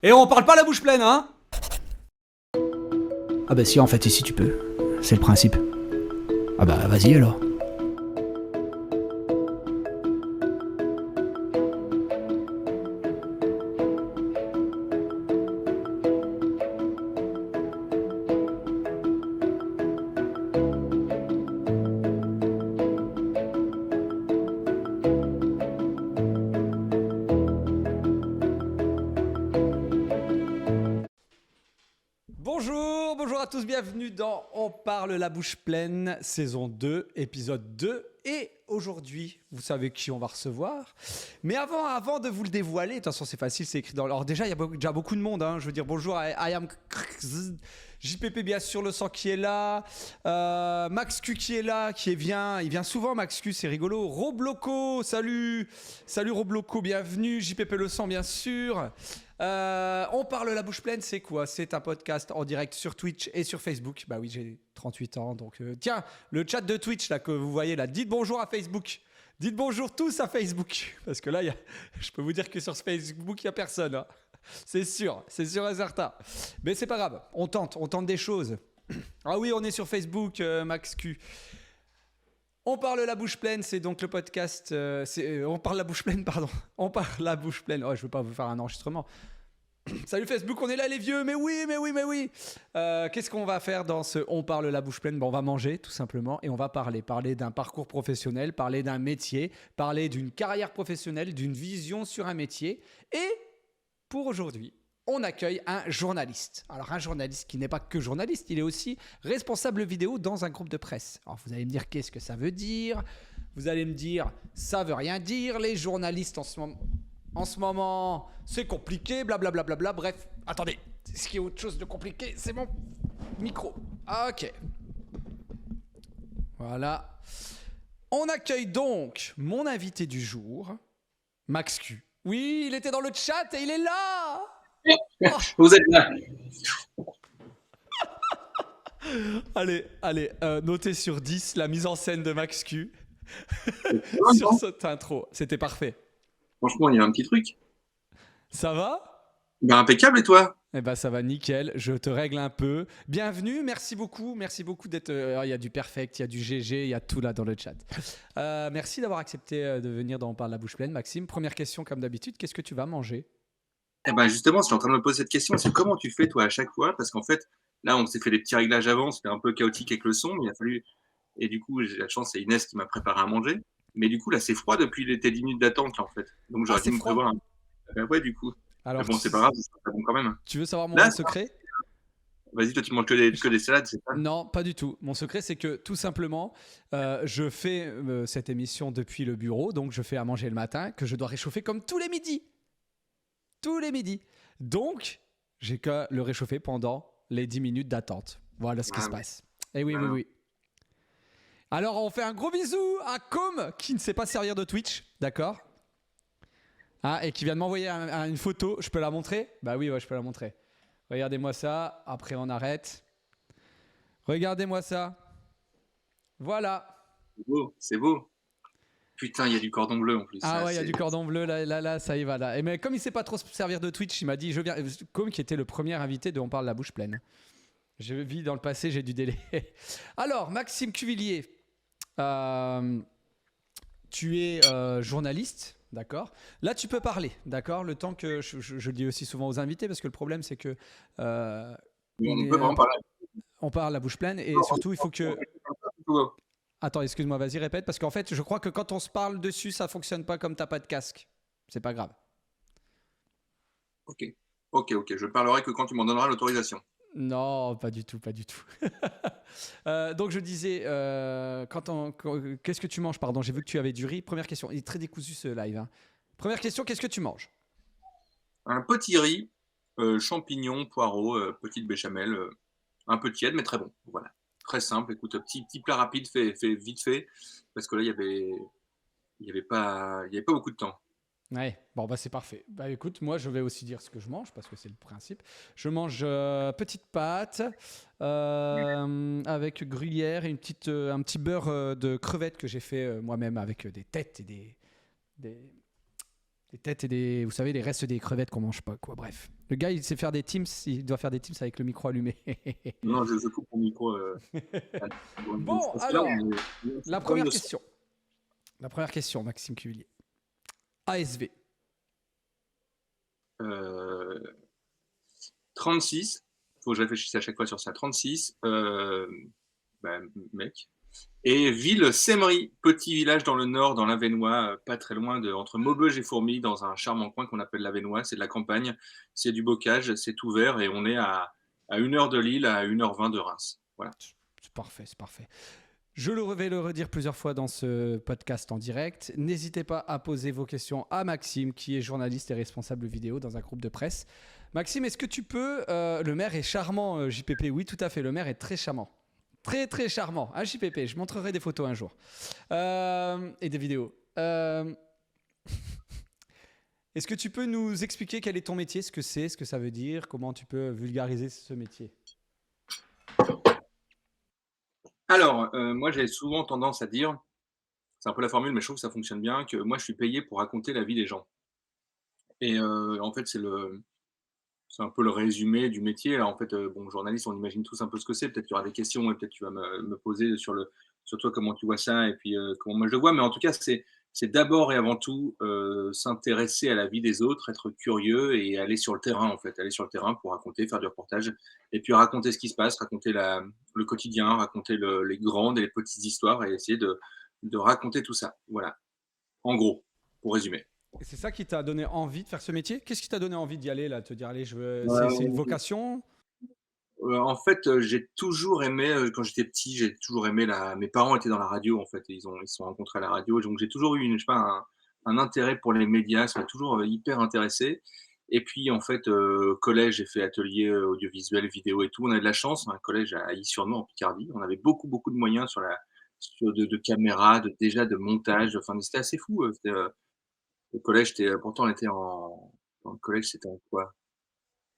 Et on parle pas la bouche pleine, hein? Ah bah si, en fait, ici tu peux. C'est le principe. Ah bah vas-y alors. Bonjour à tous, bienvenue dans On parle la bouche pleine, saison 2, épisode 2. Et aujourd'hui, vous savez qui on va recevoir. Mais avant de vous le dévoiler, de toute façon c'est facile, c'est écrit dans... Alors déjà, il y a déjà beaucoup de monde, hein. Je veux dire bonjour à I am... JPP bien sûr, le sang qui est là, Max Q qui est là, il vient souvent Max Q, c'est rigolo. Robloco, salut Robloco, bienvenue. JPP le sang bien sûr. On parle la bouche pleine, c'est quoi? C'est un podcast en direct sur Twitch et sur Facebook. Bah oui, j'ai 38 ans, donc tiens, le chat de Twitch là que vous voyez là, dites bonjour à Facebook. Dites bonjour tous à Facebook, parce que là, je peux vous dire que sur Facebook, il n'y a personne. Hein. C'est sûr et certain. Mais c'est pas grave, on tente des choses. Ah oui, on est sur Facebook, Max Q. On parle la bouche pleine, c'est donc le podcast. On parle la bouche pleine, pardon. On parle la bouche pleine. Oh, je veux pas vous faire un enregistrement. Salut Facebook, on est là les vieux, mais oui. Qu'est-ce qu'on va faire dans ce On parle la bouche pleine? On va manger tout simplement et on va parler d'un parcours professionnel, parler d'un métier, parler d'une carrière professionnelle, d'une vision sur un métier. Et pour aujourd'hui, on accueille un journaliste. Alors un journaliste qui n'est pas que journaliste, il est aussi responsable vidéo dans un groupe de presse. Alors vous allez me dire qu'est-ce que ça veut dire? Vous allez me dire ça veut rien dire, les journalistes en ce moment, c'est compliqué, blablabla. Bref, attendez, ce qui est autre chose de compliqué, c'est mon micro. Ok. Voilà. On accueille donc mon invité du jour, Max Q. Oui, il était dans le chat et il est là. Vous êtes là. Allez, notez sur 10 la mise en scène de Max Q sur cette intro. C'était parfait. Franchement, il y a un petit truc. Ça va? Ben, impeccable, et toi? Eh ben ça va nickel, je te règle un peu. Bienvenue, merci beaucoup d'être... il y a du perfect, il y a du GG, il y a tout là dans le chat. Merci d'avoir accepté de venir dans On parle la bouche pleine, Maxime. Première question comme d'habitude, qu'est-ce que tu vas manger? Eh ben, justement, je suis en train de me poser cette question. C'est comment tu fais, toi, à chaque fois? Parce qu'en fait, là, on s'est fait des petits réglages avant. C'était un peu chaotique avec le son, mais il a fallu. Et du coup, j'ai la chance, c'est Inès qui m'a préparé à manger. Mais du coup, là, c'est froid depuis tes 10 minutes d'attente, là, en fait. Donc, Ah, j'aurais dû c'est me froid. prévoir. Ben ouais, du coup. Mais Alors, bon, c'est pas grave, ça sera bon quand même. tu veux savoir mon Là, secret? vas-y, toi, tu manges que des salades, c'est ça? Non, pas du tout. Mon secret, c'est que tout simplement, je fais cette émission depuis le bureau, donc je fais à manger le matin, que je dois réchauffer comme tous les midis. Tous les midis. Donc, j'ai qu'à le réchauffer pendant les 10 minutes d'attente. Voilà ce qui se passe. Et oui. Alors, on fait un gros bisou à Com, qui ne sait pas servir de Twitch, d'accord? Ah, et qui vient de m'envoyer une photo. Je peux la montrer? Bah oui, ouais, je peux la montrer. Regardez-moi ça. Après, on arrête. Regardez-moi ça. Voilà. C'est beau. Putain, il y a du cordon bleu en plus. Ah Là, ouais, il y a du cordon bleu, là, ça y va, là. Et mais comme il sait pas trop se servir de Twitch, il m'a dit, je viens... Comme qui était le premier invité de On parle la bouche pleine. Je vis dans le passé, j'ai du délai. Alors, Maxime Cuvillier, tu es journaliste, d'accord? Là, tu peux parler, d'accord? Le temps que... Je le dis aussi souvent aux invités, parce que le problème, c'est que... on peut vraiment parler. On parle la bouche pleine, et surtout, il faut que... Attends, excuse-moi, vas-y, répète, parce qu'en fait, je crois que quand on se parle dessus, ça fonctionne pas comme t'as pas de casque. C'est pas grave. Ok. Je parlerai que quand tu m'en donneras l'autorisation. Non, pas du tout. Donc je disais, qu'est-ce que tu manges? Pardon, j'ai vu que tu avais du riz. Première question, il est très décousu ce live. Hein. Première question, qu'est-ce que tu manges? Un petit riz, champignons, poireaux, petite béchamel, un peu tiède, mais très bon. Voilà. Très simple. Écoute, petit plat rapide, fait vite fait, parce que là, il y avait pas beaucoup de temps. Ouais, bon bah c'est parfait. Bah écoute, moi je vais aussi dire ce que je mange parce que c'est le principe. Je mange petite pâte avec gruyère et un petit beurre de crevettes que j'ai fait moi-même avec des têtes et des Des têtes et vous savez, les restes des crevettes qu'on mange pas, quoi. Bref. Le gars, il sait faire des Teams, il doit faire des Teams avec le micro allumé. Non, je coupe mon micro. Bon, parce que là, alors, on est- la on première de- question. La première question, Maxime Cuvillier. ASV. 36. Faut que je réfléchisse à chaque fois sur ça. 36. Bah, mec. Et ville Sémery, petit village dans le nord, dans l'Avesnois, pas très loin entre Maubeuge et Fourmies, dans un charmant coin qu'on appelle l'Avesnois. C'est de la campagne, c'est du bocage, c'est tout vert et on est à 1 heure de Lille, à 1h20 de Reims. Voilà. C'est parfait, c'est parfait. Je vais le redire plusieurs fois dans ce podcast en direct. N'hésitez pas à poser vos questions à Maxime, qui est journaliste et responsable vidéo dans un groupe de presse. Maxime, est-ce que tu peux... le maire est charmant, JPP. Oui, tout à fait. Le maire est très charmant. Très, très charmant. Hein, JPP, je montrerai des photos un jour. Et des vidéos. Est-ce que tu peux nous expliquer quel est ton métier, ce que c'est, ce que ça veut dire, comment tu peux vulgariser ce métier ? Alors, moi, j'ai souvent tendance à dire, c'est un peu la formule, mais je trouve que ça fonctionne bien, que moi, je suis payé pour raconter la vie des gens. Et en fait, c'est un peu le résumé du métier. Alors, en fait, bon, journaliste, on imagine tous un peu ce que c'est. Peut-être qu'il y aura des questions et peut-être tu vas me poser sur toi comment tu vois ça et puis comment moi je le vois. Mais en tout cas, c'est d'abord et avant tout s'intéresser à la vie des autres, être curieux et aller sur le terrain, en fait. Aller sur le terrain pour raconter, faire du reportage et puis raconter ce qui se passe, raconter le quotidien, raconter les grandes et les petites histoires et essayer de raconter tout ça. Voilà. En gros, pour résumer. Et c'est ça qui t'a donné envie de faire ce métier ? Qu'est-ce qui t'a donné envie d'y aller, là, te dire, allez, c'est une vocation ? En fait, j'ai toujours aimé, quand j'étais petit, j'ai toujours aimé mes parents étaient dans la radio, en fait, et ils se sont rencontrés à la radio, donc j'ai toujours eu je sais pas, un intérêt pour les médias, ça m'a toujours, hyper intéressé et puis, en fait, collège, j'ai fait atelier, audiovisuel, vidéo et tout. On avait de la chance, un collège à Illy-sur-Noix, en Picardie. On avait beaucoup, beaucoup de moyens de caméras, déjà de montage, enfin, c'était assez fou, le collège, pourtant on était dans le collège, c'était en quoi?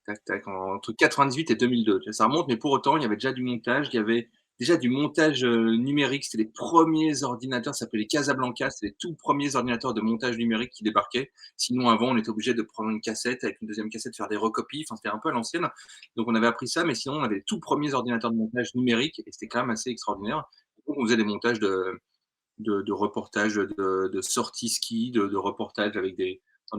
Tac, tac, entre 98 et 2002. Tu vois, ça remonte, mais pour autant, il y avait déjà du montage. Il y avait déjà du montage numérique. C'était les premiers ordinateurs, ça s'appelait les Casablanca. C'était les tout premiers ordinateurs de montage numérique qui débarquaient. Sinon, avant, on était obligé de prendre une cassette, avec une deuxième cassette, faire des recopies. Enfin, c'était un peu à l'ancienne. Donc, on avait appris ça, mais sinon, on avait les tout premiers ordinateurs de montage numérique et c'était quand même assez extraordinaire. Donc, on faisait des montages de reportages, de sorties ski, de reportages avec dans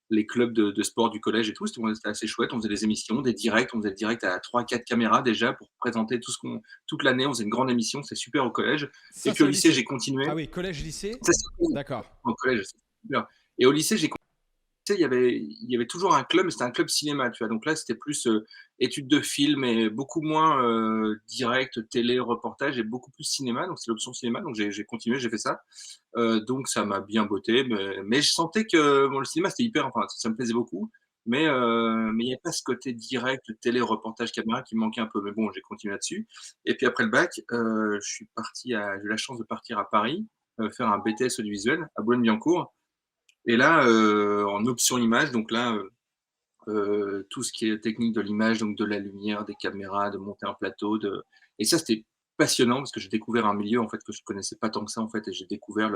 les clubs de sport du collège et tout. C'était assez chouette. On faisait des émissions, des directs. On faisait le direct à 3-4 caméras déjà pour présenter toute l'année. On faisait une grande émission. C'était super au collège. Ça, Et puis c'est au au lycée, lycée. j'ai continué. Ah oui, collège, lycée. Ça, c'est cool. D'accord. Au collège, c'est super. Et au lycée, j'ai il y avait toujours un club, mais c'était un club cinéma, tu vois? Donc là, c'était plus, études de films et beaucoup moins, direct, télé, reportage et beaucoup plus cinéma, donc c'est l'option cinéma, donc j'ai continué, j'ai fait ça. Donc ça m'a bien botté, mais je sentais que bon, le cinéma, c'était hyper enfin, ça me plaisait beaucoup, mais il y avait pas ce côté direct, télé, reportage, caméra qui me manquait un peu, mais bon, j'ai continué là-dessus et puis après le bac, j'ai eu la chance de partir à Paris, faire un BTS audiovisuel à Boulogne-Billancourt et là, en option image, donc là, tout ce qui est technique de l'image, donc de la lumière, des caméras, de monter un plateau, et ça, c'était passionnant parce que j'ai découvert un milieu, en fait, que je connaissais pas tant que ça, en fait, et j'ai découvert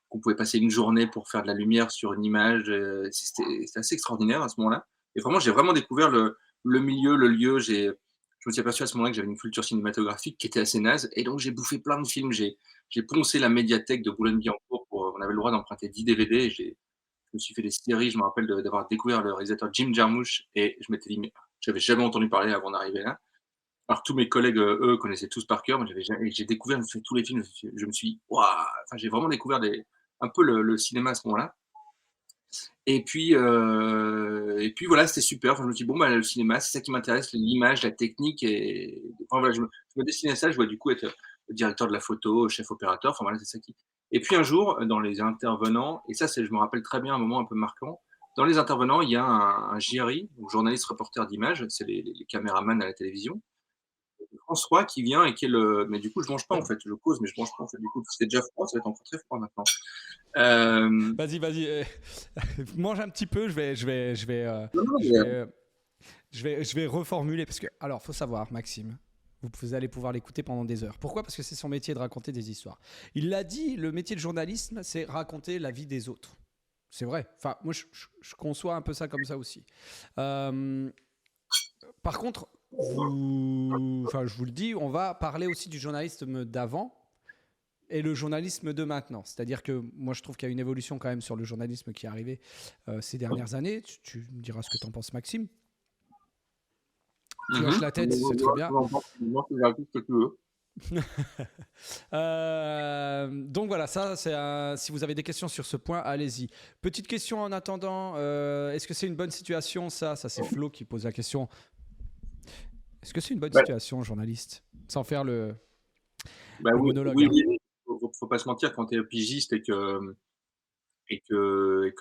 qu'on pouvait passer une journée pour faire de la lumière sur une image, c'était assez extraordinaire à ce moment-là et vraiment, j'ai vraiment découvert le milieu, le lieu. Je me suis aperçu à ce moment-là que j'avais une culture cinématographique qui était assez naze et donc j'ai bouffé plein de films. J'ai poncé la médiathèque de Boulogne-Billancourt on avait le droit d'emprunter 10 DVD et je me suis fait des séries, je me rappelle d'avoir découvert le réalisateur Jim Jarmusch et je m'étais dit: «Mais j'avais jamais entendu parler avant d'arriver là». Alors que tous mes collègues, eux, connaissaient tous par cœur, moi j'avais jamais et j'ai découvert, fait tous les films, je me suis dit: «Waouh!» Enfin, j'ai vraiment découvert un peu le cinéma à ce moment-là et puis voilà, c'était super. Enfin, je me suis dit: «Bon, bah, le cinéma, c'est ça qui m'intéresse, l'image, la technique» et enfin voilà, je me destinais à ça. Je voulais du coup être directeur de la photo, chef opérateur, enfin voilà, c'est ça qui et puis un jour, dans les intervenants et ça, je me rappelle très bien un moment un peu marquant. Dans les intervenants, il y a un JRI, donc journaliste reporter d'image, c'est les caméramans à la télévision. François qui vient et qui est mais du coup, je mange pas en fait, je cause, mais je mange pas en fait. Du coup, c'était déjà froid, ça va être encore très froid maintenant. Vas-y, vas-y. Mange un petit peu. Non, non, Je vais reformuler parce que, alors, faut savoir, Maxime, vous allez pouvoir l'écouter pendant des heures. Pourquoi ? Parce que c'est son métier de raconter des histoires. Il l'a dit, le métier de journalisme, c'est raconter la vie des autres. C'est vrai. Enfin, moi, je conçois un peu ça comme ça aussi. Euh, Par contre, enfin, je vous le dis, on va parler aussi du journalisme d'avant et le journalisme de maintenant. C'est-à-dire que moi, je trouve qu'il y a une évolution quand même sur le journalisme qui est arrivé ces dernières années. Tu me diras ce que tu en penses, Maxime. Tu hoches la tête, c'est très bien. Moi, tu racontes ce que tu veux. Donc voilà, ça, si vous avez des questions sur ce point, allez-y. Petite question en attendant, est-ce que c'est une bonne situation ça c'est Flo qui pose la question. Est-ce que c'est une bonne situation, journaliste? Sans faire le Oui, monologue. oui. Faut pas se mentir, quand tu es pigiste et que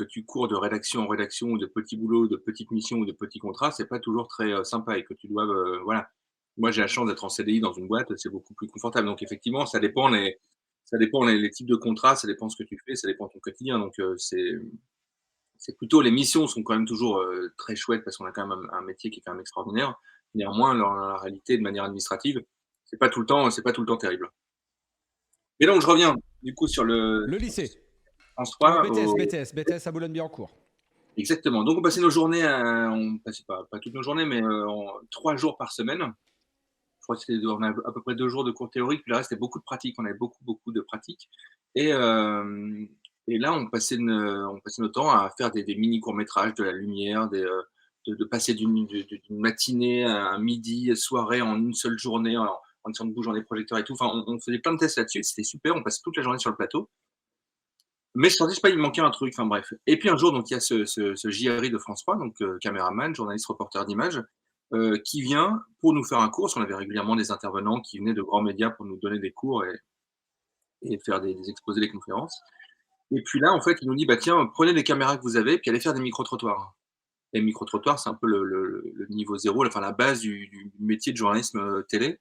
tu cours de rédaction en rédaction, ou de petits boulots, de petites missions ou de petits contrats, c'est pas toujours très sympa, et que tu dois, voilà. Moi, j'ai la chance d'être en CDI dans une boîte, c'est beaucoup plus confortable. Donc effectivement, ça dépend les types de contrats, ça dépend ce que tu fais, ça dépend de ton quotidien. Donc c'est plutôt les missions sont quand même toujours très chouettes, parce qu'on a quand même un métier qui est quand même extraordinaire. Néanmoins, dans la réalité, de manière administrative, c'est pas tout le temps terrible. Et donc je reviens du coup sur Le lycée. France Oh, 3 BTS à Boulogne-Billancourt. Exactement. Donc on passait nos journées, on passait pas toutes nos journées, mais 3 jours par semaine. Je crois que on a à peu près 2 jours de cours théoriques, puis le reste, c'était beaucoup de pratiques. On avait beaucoup de pratiques. Et, et là, on passait notre temps à faire des mini courts-métrages, de la lumière, de passer d'une matinée à un midi, soirée, en une seule journée, en essayant de bouger les projecteurs et tout. Enfin, on faisait plein de tests là-dessus. C'était super. On passait toute la journée sur le plateau. Mais je sentais, je sais pas, il me manquait un truc, enfin bref. Et puis un jour, donc il y a ce JRI de France 3, donc caméraman, journaliste, reporter d'images, qui vient pour nous faire un cours. On avait régulièrement des intervenants qui venaient de grands médias pour nous donner des cours et faire des exposés, des conférences. Et puis là, en fait, il nous dit: «Bah tiens, prenez les caméras que vous avez, puis allez faire des micro-trottoirs». Et micro-trottoir, c'est un peu le niveau zéro, enfin la base du métier de journalisme télé,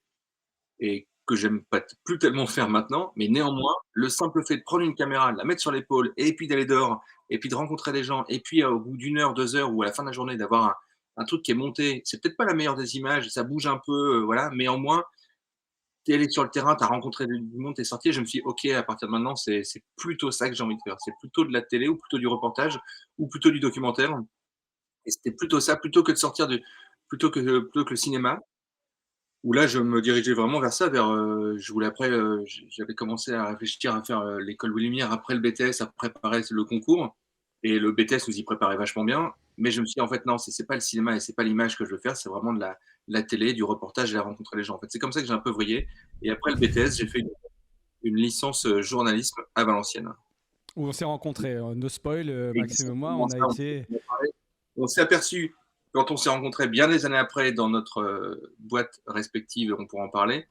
et que j'aime pas plus tellement faire maintenant, mais néanmoins, le simple fait de prendre une caméra, de la mettre sur l'épaule, et puis d'aller dehors, et puis de rencontrer des gens, et puis au bout d'1 heure, 2 heures, ou à la fin de la journée, d'avoir un truc qui est monté, c'est peut-être pas la meilleure des images, ça bouge un peu, voilà, mais au moins, tu es allé sur le terrain, tu as rencontré du monde, tu es sorti, et je me suis dit: «OK, à partir de maintenant, c'est plutôt ça que j'ai envie de faire. C'est plutôt de la télé, ou plutôt du reportage, ou plutôt du documentaire», et c'était plutôt ça, plutôt que le cinéma. Où là, je me dirigeais vraiment vers ça, je voulais après, j'avais commencé à réfléchir à faire, l'école Louis Lumière après le BTS, à préparer le concours, et le BTS nous y préparait vachement bien. Mais je me suis dit: «En fait, non, c'est pas le cinéma et c'est pas l'image que je veux faire, c'est vraiment de la télé, du reportage et à rencontrer les gens». En fait, c'est comme ça que j'ai un peu vrillé, et après le BTS, j'ai fait une licence, journalisme à Valenciennes. Où on s'est rencontrés. No spoil, Maxime et moi, Exactement on ça, a été. on s'est aperçu, quand on s'est rencontrés bien des années après dans notre boîte respective, on pourra en parler,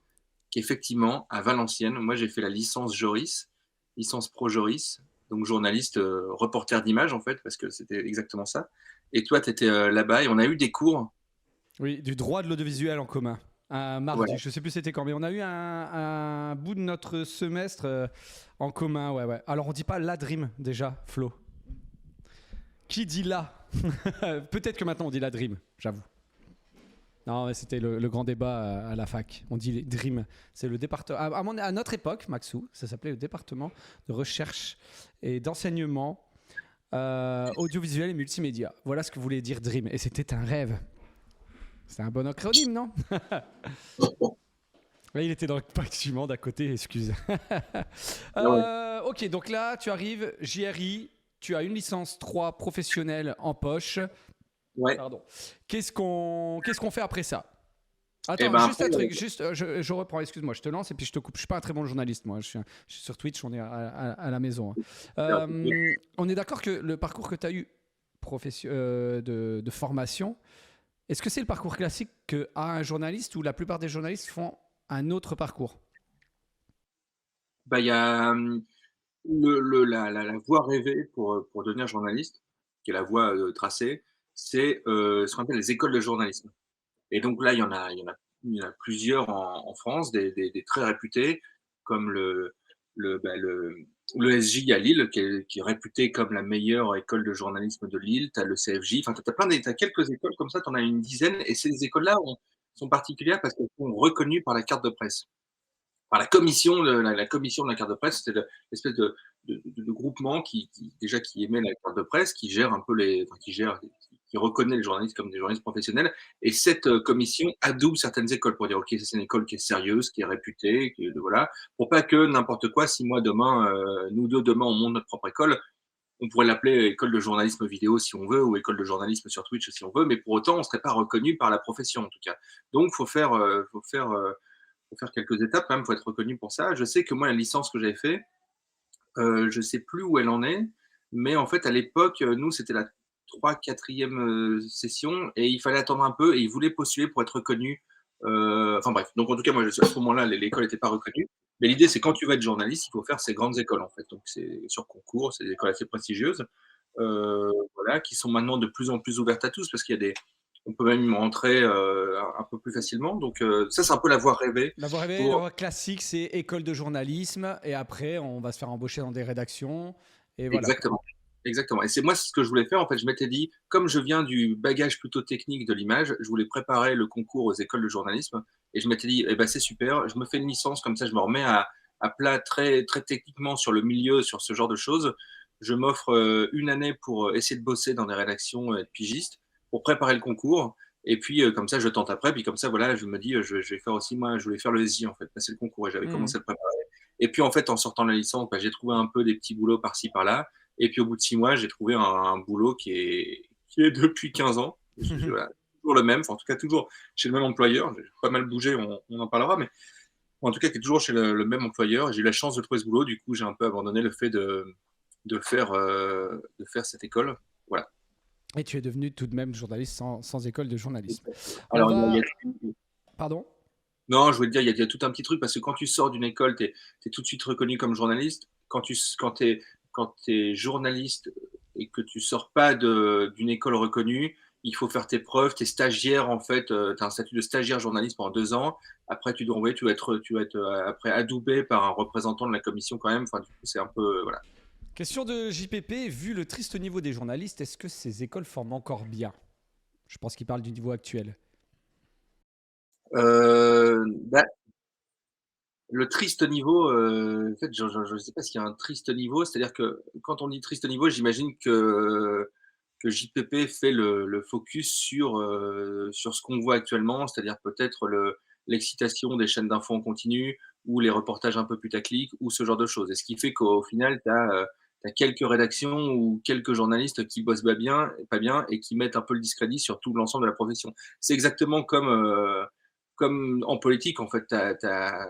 qu'effectivement, à Valenciennes, moi j'ai fait la licence Joris, licence pro Joris, donc journaliste, reporter d'image en fait, parce que c'était exactement ça. Et toi, tu étais là-bas, et on a eu des cours. Oui, du droit de l'audiovisuel en commun. Un mardi, Voilà. je sais plus c'était quand, mais on a eu un bout de notre semestre en commun, ouais. Alors on dit pas la Dream déjà, Flo. Qui dit là? Peut-être que maintenant on dit la Dream, j'avoue. Non, mais c'était le grand débat à la fac. On dit les Dream. C'est le département. À notre époque, Maxou, ça s'appelait le département de recherche et d'enseignement audiovisuel et multimédia. Voilà ce que voulait dire Dream. Et c'était un rêve. C'est un bon acronyme, non? Là, il était dans le bâtiment d'à côté, excuse. Ok, donc là, tu arrives, JRI, tu as une licence 3 professionnelle en poche. Ouais. Pardon. Qu'est-ce qu'on fait après ça? Attends, juste un truc, je reprends, excuse-moi, je te lance et puis je te coupe. Je suis pas un très bon journaliste, moi. Je suis sur Twitch, on est à la maison. On est d'accord que le parcours que tu as eu de formation, est-ce que c'est le parcours classique qu'a un journaliste, ou la plupart des journalistes font un autre parcours? Bah, il y a la voie rêvée pour devenir journaliste, qui est la voie tracée, c'est ce qu'on appelle les écoles de journalisme. Et donc là, il y en a plusieurs en France, des très réputés, comme l'ESJ à Lille, qui est réputé comme la meilleure école de journalisme de Lille. Tu as le CFJ, enfin, tu as quelques écoles comme ça, tu en as une dizaine, et ces écoles-là sont particulières parce qu'elles sont reconnues par la carte de presse. Par la commission de la carte de presse, c'était l'espèce de groupement déjà qui émet la carte de presse, qui gère un peu qui reconnaît les journalistes comme des journalistes professionnels. Et cette commission adoube certaines écoles pour dire ok, ça c'est une école qui est sérieuse, qui est réputée, voilà, pour pas que n'importe quoi. Si moi demain, nous deux demain on monte notre propre école, on pourrait l'appeler école de journalisme vidéo si on veut, ou école de journalisme sur Twitch si on veut, mais pour autant on serait pas reconnu par la profession en tout cas. Donc faut faire quelques étapes quand même, faut être reconnu pour ça. Je sais que moi la licence que j'avais fait, je sais plus où elle en est, mais en fait, à l'époque, nous, c'était la 3e, 4e session et il fallait attendre un peu et ils voulaient postuler pour être reconnus. Enfin bref, donc en tout cas, moi, à ce moment-là, l'école n'était pas reconnue. Mais l'idée, c'est quand tu veux être journaliste, il faut faire ces grandes écoles, en fait. Donc c'est sur concours, c'est des écoles assez prestigieuses, voilà, qui sont maintenant de plus en plus ouvertes à tous parce qu'il y a des on peut même y rentrer, un peu plus facilement. Donc ça, c'est un peu la voie rêvée La voie rêvée, la pour voie classique, c'est école de journalisme et après, on va se faire embaucher dans des rédactions et voilà quoi. exactement. Exactement. Et c'est moi ce que je voulais faire. En fait, je m'étais dit, comme je viens du bagage plutôt technique de l'image, je voulais préparer le concours aux écoles de journalisme. Et je m'étais dit, eh ben, c'est super, je me fais une licence, comme ça je me remets à plat très, très techniquement sur le milieu, sur ce genre de choses. Je m'offre une année pour essayer de bosser dans des rédactions et de pigistes pour préparer le concours. Et puis, comme ça, je tente après. Puis, comme ça, voilà, je me dis, je vais faire aussi, moi, je voulais faire le SI, en fait, passer le concours. Et j'avais Mhm. commencé à le préparer. Et puis, en fait, en sortant de la licence, bah, j'ai trouvé un peu des petits boulots par-ci, par-là. Et puis au bout de 6 mois, j'ai trouvé un boulot qui est depuis 15 ans. Voilà, toujours le même, enfin, en tout cas toujours chez le même employeur. J'ai pas mal bougé, on en parlera, mais en tout cas qui est toujours chez le même employeur. J'ai eu la chance de trouver ce boulot, du coup j'ai un peu abandonné le fait de faire cette école. Voilà. Et tu es devenu tout de même journaliste sans école de journalisme. On Alors, va... Pardon. non, je voulais te dire, il y a tout un petit truc parce que quand tu sors d'une école, tu es tout de suite reconnu comme journaliste. Quand tu es journaliste et que tu sors pas d'une école reconnue, il faut faire tes preuves. Tu es stagiaire, en fait, tu as un statut de stagiaire journaliste pendant 2 ans. Après, tu dois envoyer, tu vas être après adoubé par un représentant de la commission quand même. Enfin, du coup, c'est un peu. Voilà. Question de JPP, vu le triste niveau des journalistes, est-ce que ces écoles forment encore bien? Je pense qu'il parle du niveau actuel. Bah, le triste niveau, en fait, je ne sais pas s'il y a un triste niveau. C'est-à-dire que quand on dit triste niveau, j'imagine que JPP fait le focus sur ce qu'on voit actuellement, c'est-à-dire peut-être l'excitation des chaînes d'infos en continu ou les reportages un peu putaclic ou ce genre de choses. Et ce qui fait qu'au final, tu as quelques rédactions ou quelques journalistes qui bossent pas bien et qui mettent un peu le discrédit sur tout l'ensemble de la profession. C'est exactement comme en politique, en fait, tu as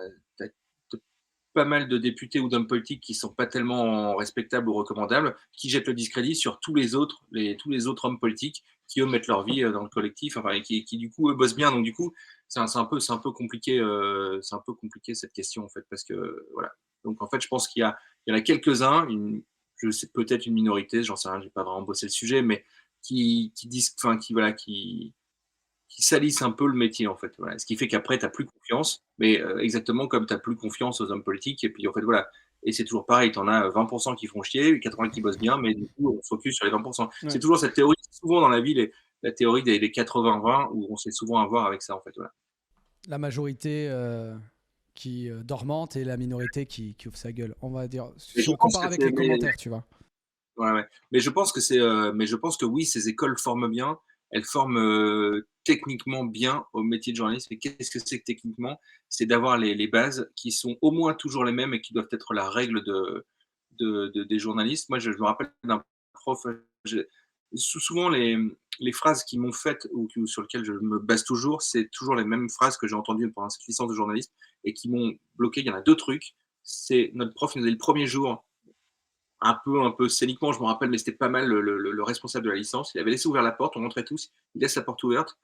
pas mal de députés ou d'hommes politiques qui sont pas tellement respectables ou recommandables, qui jettent le discrédit sur tous les autres hommes politiques qui eux mettent leur vie dans le collectif, enfin, et qui du coup eux bossent bien. Donc du coup, c'est un peu compliqué, c'est un peu compliqué cette question en fait, parce que voilà. Donc en fait, je pense il y en a quelques-uns, je sais peut-être une minorité, j'en sais rien, j'ai pas vraiment bossé le sujet, mais qui disent, enfin qui salissent un peu le métier, en fait. Voilà. Ce qui fait qu'après, tu as plus confiance, mais exactement comme tu as plus confiance aux hommes politiques. Et puis, en fait, voilà. Et c'est toujours pareil, tu en as 20% qui font chier, 80 qui bossent bien, mais du coup, on se focus sur les 20%. Ouais. C'est toujours cette théorie, souvent dans la vie, la théorie des 80-20, où on sait souvent avoir avec ça, en fait. Voilà. La majorité qui dormante et la minorité qui ouvre sa gueule. On va dire, Et si je on pense compare que avec c'est, les commentaires, tu vois. ouais, ouais. Mais je pense que oui, ces écoles forment bien. Elles forment techniquement bien au métier de journaliste. Et qu'est-ce que c'est que techniquement? C'est d'avoir les bases qui sont au moins toujours les mêmes et qui doivent être la règle des journalistes. Moi, je me rappelle d'un prof, souvent les phrases qui m'ont fait ou sur lesquelles je me base toujours, c'est toujours les mêmes phrases que j'ai entendues pendant cette licence de journaliste et qui m'ont bloqué. Il y en a deux trucs. C'est notre prof nous a dit le premier jour, un peu scéniquement, je me rappelle, mais c'était pas mal le responsable de la licence. Il avait laissé ouvrir la porte, on rentrait tous, il laisse la porte ouverte.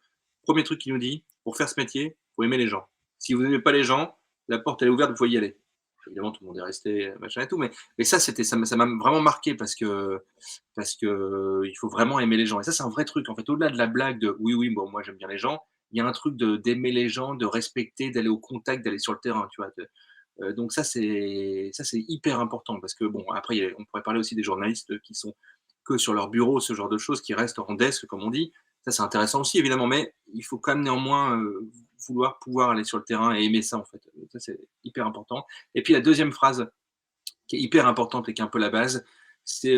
Premier truc qu'il nous dit, pour faire ce métier, il faut aimer les gens. Si vous n'aimez pas les gens, la porte elle est ouverte, vous pouvez y aller. Évidemment, tout le monde est resté, machin et tout, mais ça m'a vraiment marqué parce que il faut vraiment aimer les gens. Et ça, c'est un vrai truc. En fait, au-delà de la blague de oui, oui, bon, moi j'aime bien les gens, il y a un truc d'aimer les gens, de respecter, d'aller au contact, d'aller sur le terrain, tu vois. Donc ça c'est hyper important parce que bon, après on pourrait parler aussi des journalistes qui sont que sur leur bureau, ce genre de choses, qui restent en desk comme on dit. Ça c'est intéressant aussi évidemment, mais il faut quand même néanmoins, pouvoir aller sur le terrain et aimer ça en fait. Ça c'est hyper important. Et puis la deuxième phrase qui est hyper importante et qui est un peu la base, c'est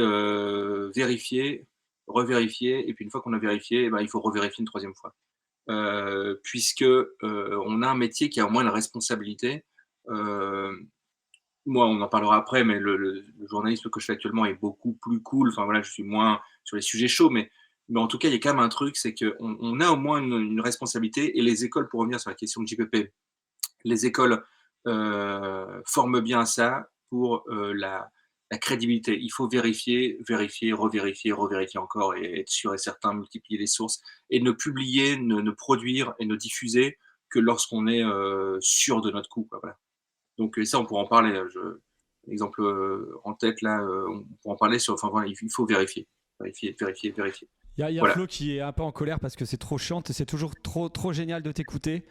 vérifier, revérifier, et puis une fois qu'on a vérifié, eh ben, il faut revérifier une troisième fois. Puisque on a un métier qui a au moins une responsabilité. Euh, Moi, on en parlera après, mais le journalisme que je fais actuellement est beaucoup plus cool. Enfin voilà, je suis moins sur les sujets chauds, mais en tout cas, il y a quand même un truc, c'est qu'on a au moins une responsabilité. Et les écoles, pour revenir sur la question de JPP, les écoles forment bien à ça pour la crédibilité. Il faut vérifier, vérifier, revérifier, revérifier encore et être sûr et certain, multiplier les sources et ne publier, ne produire et ne diffuser que lorsqu'on est sûr de notre coup, quoi, voilà. Donc ça, on pourra en parler. Exemple en tête, là, on pourra en parler sur. Enfin, voilà, il faut vérifier. Vérifier, vérifier, vérifier. Il y a Voilà. Flo qui est un peu en colère parce que c'est trop chiant, c'est toujours trop génial de t'écouter.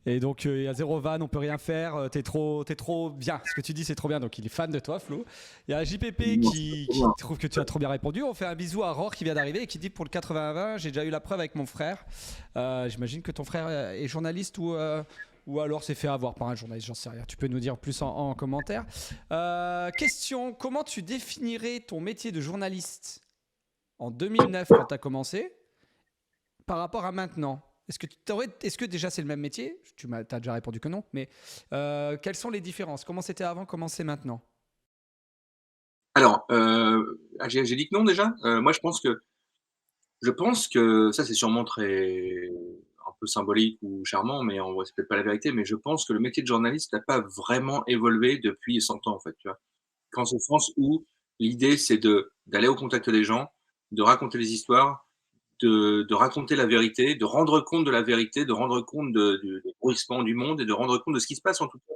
Et donc il y a zéro van, on peut rien faire, t'es trop bien. Ce que tu dis, c'est trop bien. Donc il est fan de toi, Flo. Il y a JPP qui trouve que tu as trop bien répondu. On fait un bisou à Aurore qui vient d'arriver et qui dit pour le 80-20, j'ai déjà eu la preuve avec mon frère. J'imagine que ton frère est journaliste ou alors c'est fait avoir par un journaliste, j'en sais rien. Tu peux nous dire plus en commentaire. Question, comment tu définirais ton métier de journaliste en 2009 quand tu as commencé par rapport à maintenant? Est-ce que déjà c'est le même métier? Tu as déjà répondu que non, mais quelles sont les différences? Comment c'était avant, comment c'est maintenant? Alors, j'ai dit que non déjà. Moi, je pense que ça, c'est sûrement très un peu symbolique ou charmant, mais en vrai, c'est peut-être pas la vérité. Mais je pense que le métier de journaliste n'a pas vraiment évolué depuis 100 ans, en fait. Tu vois, qu'en ce sens où l'idée, c'est d'aller au contact des gens, de raconter des histoires, de raconter la vérité, de rendre compte de la vérité, de rendre compte des bruissements du monde et de rendre compte de ce qui se passe en tout cas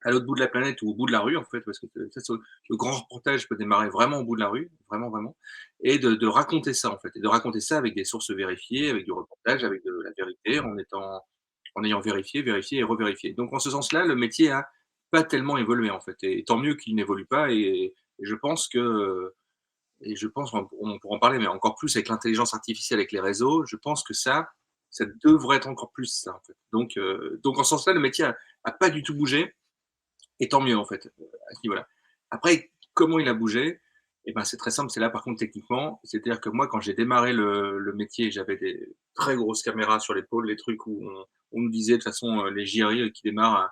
à l'autre bout de la planète ou au bout de la rue en fait, parce que ça, le grand reportage peut démarrer vraiment au bout de la rue, vraiment, vraiment, et de raconter ça en fait, et de raconter ça avec des sources vérifiées, avec du reportage, avec de la vérité, en ayant vérifié, vérifié et revérifié. Donc en ce sens-là, le métier a pas tellement évolué en fait, et tant mieux qu'il n'évolue pas. Et je pense que et je pense, on pourra en parler, mais encore plus avec l'intelligence artificielle, avec les réseaux, je pense que ça devrait être encore plus ça, en fait. Donc en ce sens-là, le métier a pas du tout bougé, et tant mieux, en fait, à ce niveau-là. Après, comment il a bougé? Eh ben, c'est très simple, c'est là, par contre, techniquement. C'est-à-dire que moi, quand j'ai démarré le métier, j'avais des très grosses caméras sur l'épaule, les trucs où on nous disait, de toute façon, les JRI qui démarrent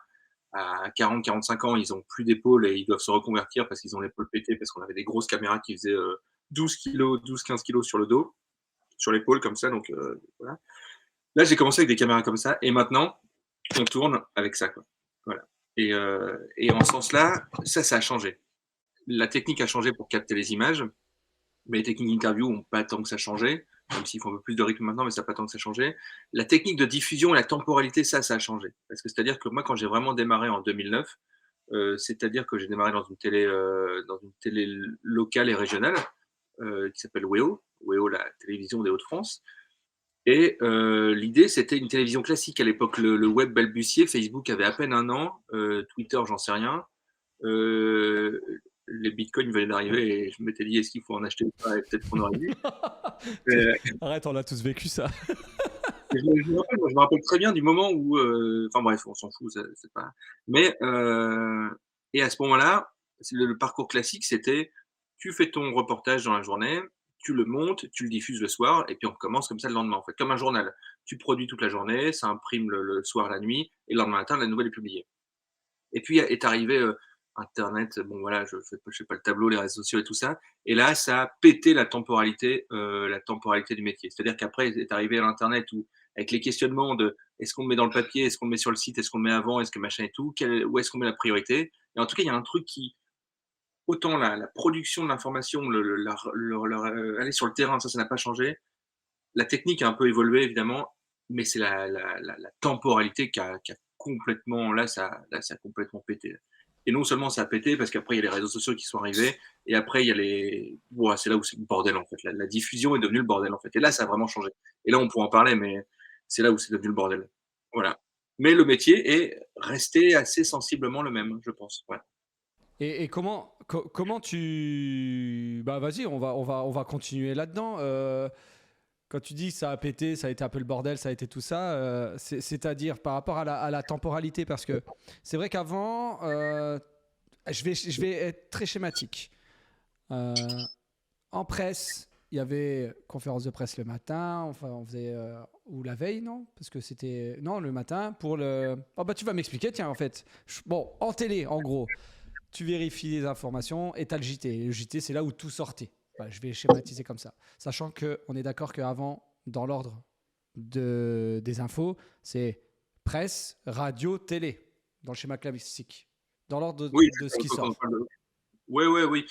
à 40-45 ans, ils ont plus d'épaule et ils doivent se reconvertir parce qu'ils ont l'épaule pétée, parce qu'on avait des grosses caméras qui faisaient 12 kilos, 12-15 kilos sur le dos, sur l'épaule, comme ça. Donc, voilà. Là, j'ai commencé avec des caméras comme ça, et maintenant, on tourne avec ça, quoi. Voilà. Et en ce sens-là, ça a changé. La technique a changé pour capter les images, mais les techniques d'interview n'ont pas tant que ça changé, même s'il faut un peu plus de rythme maintenant, mais ça n'a pas tant que ça changé. La technique de diffusion et la temporalité, ça a changé. Parce que c'est-à-dire que moi, quand j'ai vraiment démarré en 2009, c'est-à-dire que j'ai démarré dans une télé locale et régionale qui s'appelle WEO, la télévision des Hauts-de-France. Et l'idée, c'était une télévision classique à l'époque. Le web balbutiait, Facebook avait à peine un an, Twitter, j'en sais rien. Les bitcoins venaient d'arriver et je m'étais dit, est-ce qu'il faut en acheter ou pas? Et peut-être qu'on aurait dû. Euh, Arrête, on a tous vécu ça. je me rappelle très bien du moment où, enfin bref, on s'en fout, c'est pas. Mais et à ce moment-là, le parcours classique, c'était tu fais ton reportage dans la journée, tu le montes, tu le diffuses le soir, et puis on recommence comme ça le lendemain, en fait, comme un journal. Tu produis toute la journée, ça imprime le soir, la nuit, et le lendemain matin, la nouvelle est publiée. Et puis est arrivé Internet, bon voilà, je fais pas le tableau, les réseaux sociaux et tout ça. Et là, ça a pété la temporalité du métier. C'est-à-dire qu'après est arrivé à l'Internet où, avec les questionnements de est-ce qu'on le met dans le papier, est-ce qu'on le met sur le site, est-ce qu'on le met avant, est-ce que machin et tout, où est-ce qu'on met la priorité. Et en tout cas, il y a un truc qui, autant la production de l'information, aller sur le terrain, ça n'a pas changé. La technique a un peu évolué évidemment, mais c'est la temporalité qui a complètement, là, ça a complètement pété. Et non seulement ça a pété, parce qu'après il y a les réseaux sociaux qui sont arrivés, et après il y a c'est là où c'est le bordel en fait. La diffusion est devenue le bordel en fait. Et là, ça a vraiment changé. Et là, on pourra en parler, mais c'est là où c'est devenu le bordel. Voilà. Mais le métier est resté assez sensiblement le même, je pense. Ouais. Et comment tu... Bah vas-y, on va continuer là-dedans. Quand tu dis ça a pété, ça a été un peu le bordel, ça a été tout ça, c'est-à-dire par rapport à la temporalité, parce que c'est vrai qu'avant, Je vais être très schématique. Euh, En presse, il y avait conférence de presse le matin, enfin on faisait ou la veille, non? Parce que c'était non le matin pour le. Oh bah tu vas m'expliquer, tiens en fait. Bon, en télé, en gros, tu vérifies les informations et t'as le JT. Et le JT, c'est là où tout sortait. Voilà, je vais schématiser comme ça, sachant que on est d'accord qu'avant, dans l'ordre des infos, c'est presse, radio, télé, dans le schéma classique, dans l'ordre Oui, de c'est ce ça, qui sort. oui, oui, oui.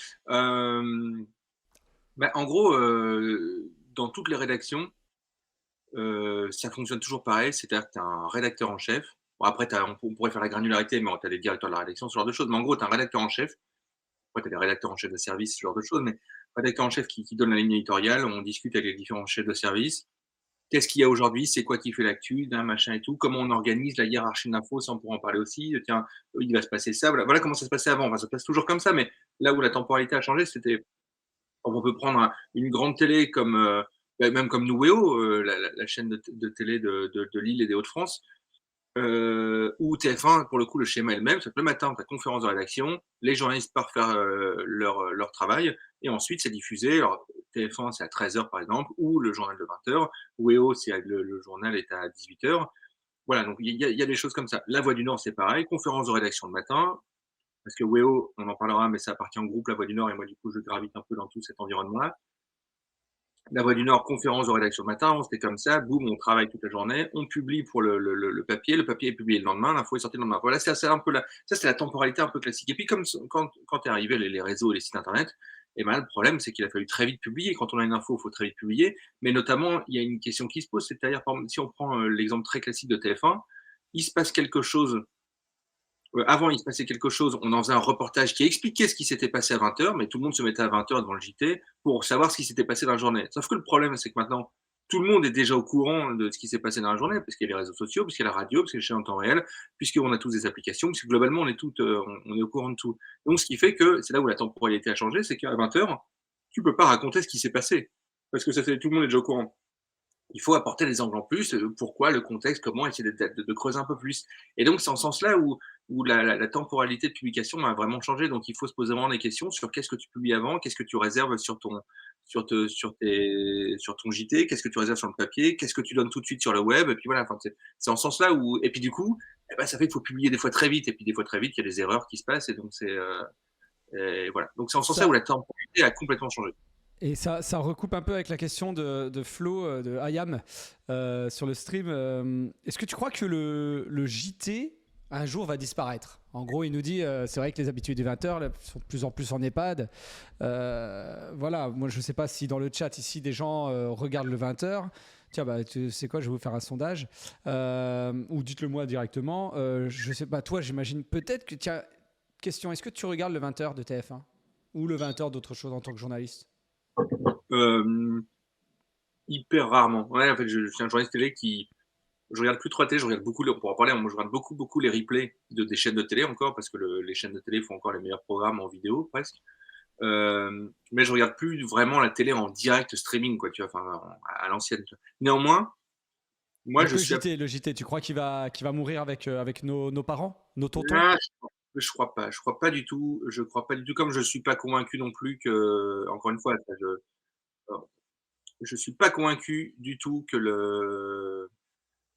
Bah, en gros, dans toutes les rédactions, ça fonctionne toujours pareil, c'est-à-dire que tu as un rédacteur en chef. Bon après on pourrait faire la granularité, mais tu as des directeurs de la rédaction, ce genre de choses. Mais en gros, tu as un rédacteur en chef. Après, tu as des rédacteurs en chef de service, ce genre de choses, mais rédacteur en chef qui donne la ligne éditoriale, on discute avec les différents chefs de service. Qu'est-ce qu'il y a aujourd'hui? C'est quoi qui fait l'actu? D'un machin et tout. Comment on organise la hiérarchie de l'info? Ça, on pourra en parler aussi. Tiens, il va se passer ça. Voilà, voilà comment ça se passait avant. Enfin, ça se passe toujours comme ça, mais là où la temporalité a changé, c'était on peut prendre une grande télé comme, bah, même comme Nouéo, la chaîne de télé de Lille et des Hauts-de-France, ou TF1, pour le coup, le schéma est le même. C'est que le matin, tu as conférence de rédaction, les journalistes partent faire leur travail, et ensuite c'est diffusé. Alors, TF1, c'est à 13h par exemple, ou le journal de 20h. Nouéo, le journal est à 18h. Voilà, donc il y a des choses comme ça. La Voix du Nord, c'est pareil, conférence de rédaction le matin, parce que Weo, on en parlera, mais ça appartient au groupe La Voix du Nord, et moi, du coup, je gravite un peu dans tout cet environnement-là. La Voix du Nord, conférence de rédaction le matin, on se fait comme ça, boum, on travaille toute la journée, on publie pour le papier est publié le lendemain, l'info est sortie le lendemain. Voilà, c'est un peu ça, c'est la temporalité un peu classique. Et puis, comme quand est arrivé les réseaux et les sites internet, et ben, le problème, c'est qu'il a fallu très vite publier. Quand on a une info, il faut très vite publier. Mais notamment, il y a une question qui se pose, c'est-à-dire, si on prend l'exemple très classique de TF1, il se passe quelque chose avant, il se passait quelque chose, on en faisait un reportage qui expliquait ce qui s'était passé à 20h, mais tout le monde se mettait à 20h devant le JT pour savoir ce qui s'était passé dans la journée. Sauf que le problème, c'est que maintenant, tout le monde est déjà au courant de ce qui s'est passé dans la journée, parce qu'il y a les réseaux sociaux, parce qu'il y a la radio, parce qu'il y a les chaînes en temps réel, puisqu'on a tous des applications, puisque globalement, on est au courant de tout. Donc, ce qui fait que, c'est là où la temporalité a changé, c'est qu'à 20h, tu peux pas raconter ce qui s'est passé. Parce que tout le monde est déjà au courant. Il faut apporter des angles en plus, pourquoi, le contexte, comment, essayer de creuser un peu plus. Et donc, c'est en ce sens-là où la temporalité de publication a vraiment changé. Donc, il faut se poser vraiment des questions sur qu'est-ce que tu publies avant, qu'est-ce que tu réserves sur ton JT, qu'est-ce que tu réserves sur le papier, qu'est-ce que tu donnes tout de suite sur le web. Et puis voilà, enfin, c'est en ce sens-là où. Et puis du coup, eh ben, ça fait qu'il faut publier des fois très vite. Et puis des fois très vite, il y a des erreurs qui se passent. Et donc, et voilà. Donc, c'est en ce sens-là Ça, où la temporalité a complètement changé. Et ça recoupe un peu avec la question de Flo, de Ayam, sur le stream. Est-ce que tu crois que le JT, un jour, va disparaître? En gros, il nous dit, c'est vrai que les habitués du 20h sont de plus en plus en EHPAD. Voilà, moi, je ne sais pas si dans le chat, ici, des gens regardent le 20h. Tiens, bah, tu sais quoi, je vais vous faire un sondage. Ou dites-le moi directement. Je ne sais pas, toi, j'imagine peut-être que... Tiens, question, est-ce que tu regardes le 20h de TF1? Ou le 20h d'autre chose en tant que journaliste? Euh, Hyper rarement. Ouais, en fait, je suis un journaliste télé qui. Je regarde plus trop la télé, je regarde beaucoup, on pourra en parler, moi je regarde beaucoup les replays des chaînes de télé encore, parce que les chaînes de télé font encore les meilleurs programmes en vidéo, presque. Mais je regarde plus vraiment la télé en direct streaming, quoi, tu vois, enfin, à l'ancienne. Tu vois. Néanmoins, moi Donc je suis. le JT, tu crois qu'il va mourir avec nos parents, nos tontons? Ah, je crois pas. Je crois pas du tout. Je crois pas du tout. Comme je suis pas convaincu non plus que, encore une fois, je suis pas convaincu du tout que le.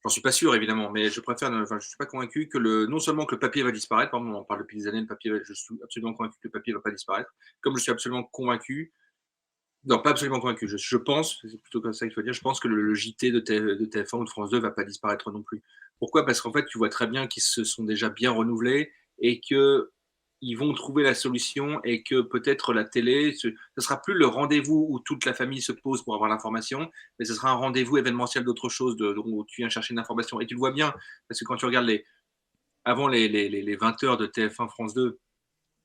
J'en suis pas sûr évidemment, mais je suis pas convaincu que non seulement que le papier va disparaître, par exemple, on en parle depuis des années, je suis absolument convaincu que le papier va pas disparaître, comme je suis absolument convaincu, non pas absolument convaincu, je pense, c'est plutôt comme ça qu'il faut dire, je pense que le JT de TF1 ou de France 2 va pas disparaître non plus. Pourquoi? Parce qu'en fait, tu vois très bien qu'ils se sont déjà bien renouvelés et que ils vont trouver la solution et que peut-être la télé, ce sera plus le rendez-vous où toute la famille se pose pour avoir l'information, mais ce sera un rendez-vous événementiel d'autre chose, où tu viens chercher une information. Et tu le vois bien, parce que quand tu regardes avant les 20 heures de TF1 France 2,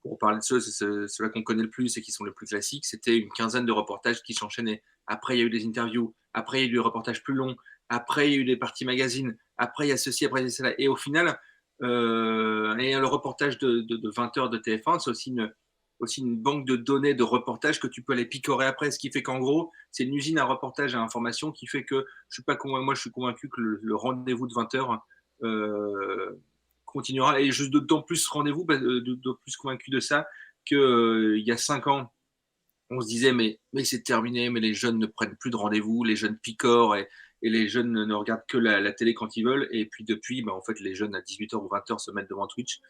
pour parler de ceux-là qu'on connaît le plus et qui sont les plus classiques, c'était une quinzaine de reportages qui s'enchaînaient. Après, il y a eu des interviews. Après, il y a eu des reportages plus longs. Après, il y a eu des parties magazines. Après, il y a ceci, après, il y a cela. Et au final, et le reportage de 20 heures de TF1, c'est aussi une banque de données de reportages que tu peux aller picorer après. Ce qui fait qu'en gros, c'est une usine à reportage à information qui fait que je suis pas convaincu, moi, je suis convaincu que le rendez-vous de 20 heures continuera. Et je suis d'autant plus rendez-vous, d'autant plus convaincu de ça il y a 5 ans, on se disait mais c'est terminé, mais les jeunes ne prennent plus de rendez-vous, les jeunes picorent et les jeunes ne regardent que la télé quand ils veulent. Et puis depuis, en fait, les jeunes à 18h ou 20h se mettent devant Twitch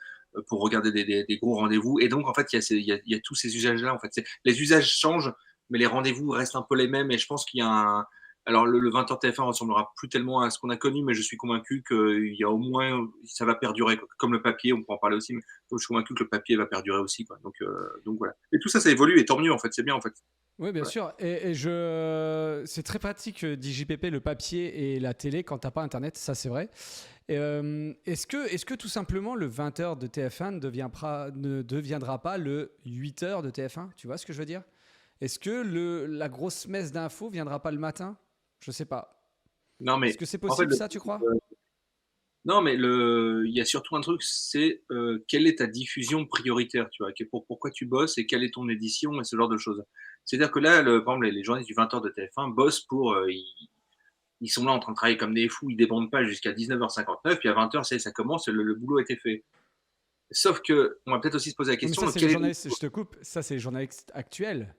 pour regarder des gros rendez-vous. Et donc, en fait, il y a tous ces usages-là. En fait, les usages changent, mais les rendez-vous restent un peu les mêmes. Et je pense qu'il y a alors le 20h TF1 ressemblera plus tellement à ce qu'on a connu, mais je suis convaincu qu'il y a au moins, ça va perdurer, quoi. Comme le papier, on peut en parler aussi, mais je suis convaincu que le papier va perdurer aussi, quoi. Donc voilà. Et tout ça, ça évolue, et tant mieux, en fait, c'est bien, en fait. Oui, bien Voilà. sûr. C'est très pratique, dit JPP, le papier et la télé quand t'as pas Internet, ça c'est vrai. Est-ce que tout simplement le 20h de TF1 ne deviendra pas le 8h de TF1? Tu vois ce que je veux dire? Est-ce que la grosse messe d'infos viendra pas le matin? Je sais pas. Non, Est-ce mais que c'est en fait, possible ça, tu crois? non, mais il y a surtout un truc, c'est quelle est ta diffusion prioritaire, tu vois, pourquoi tu bosses et quelle est ton édition et ce genre de choses. C'est-à-dire que là, par exemple, les journalistes du 20h de TF1 bossent ils sont là en train de travailler comme des fous, ils débandent pas jusqu'à 19h59, puis à 20h, ça commence, le boulot a été fait. Sauf que, on va peut-être aussi se poser la Oui, mais question, ça, c'est les quel est journalistes, je te coupe, ça, c'est les journalistes actuels.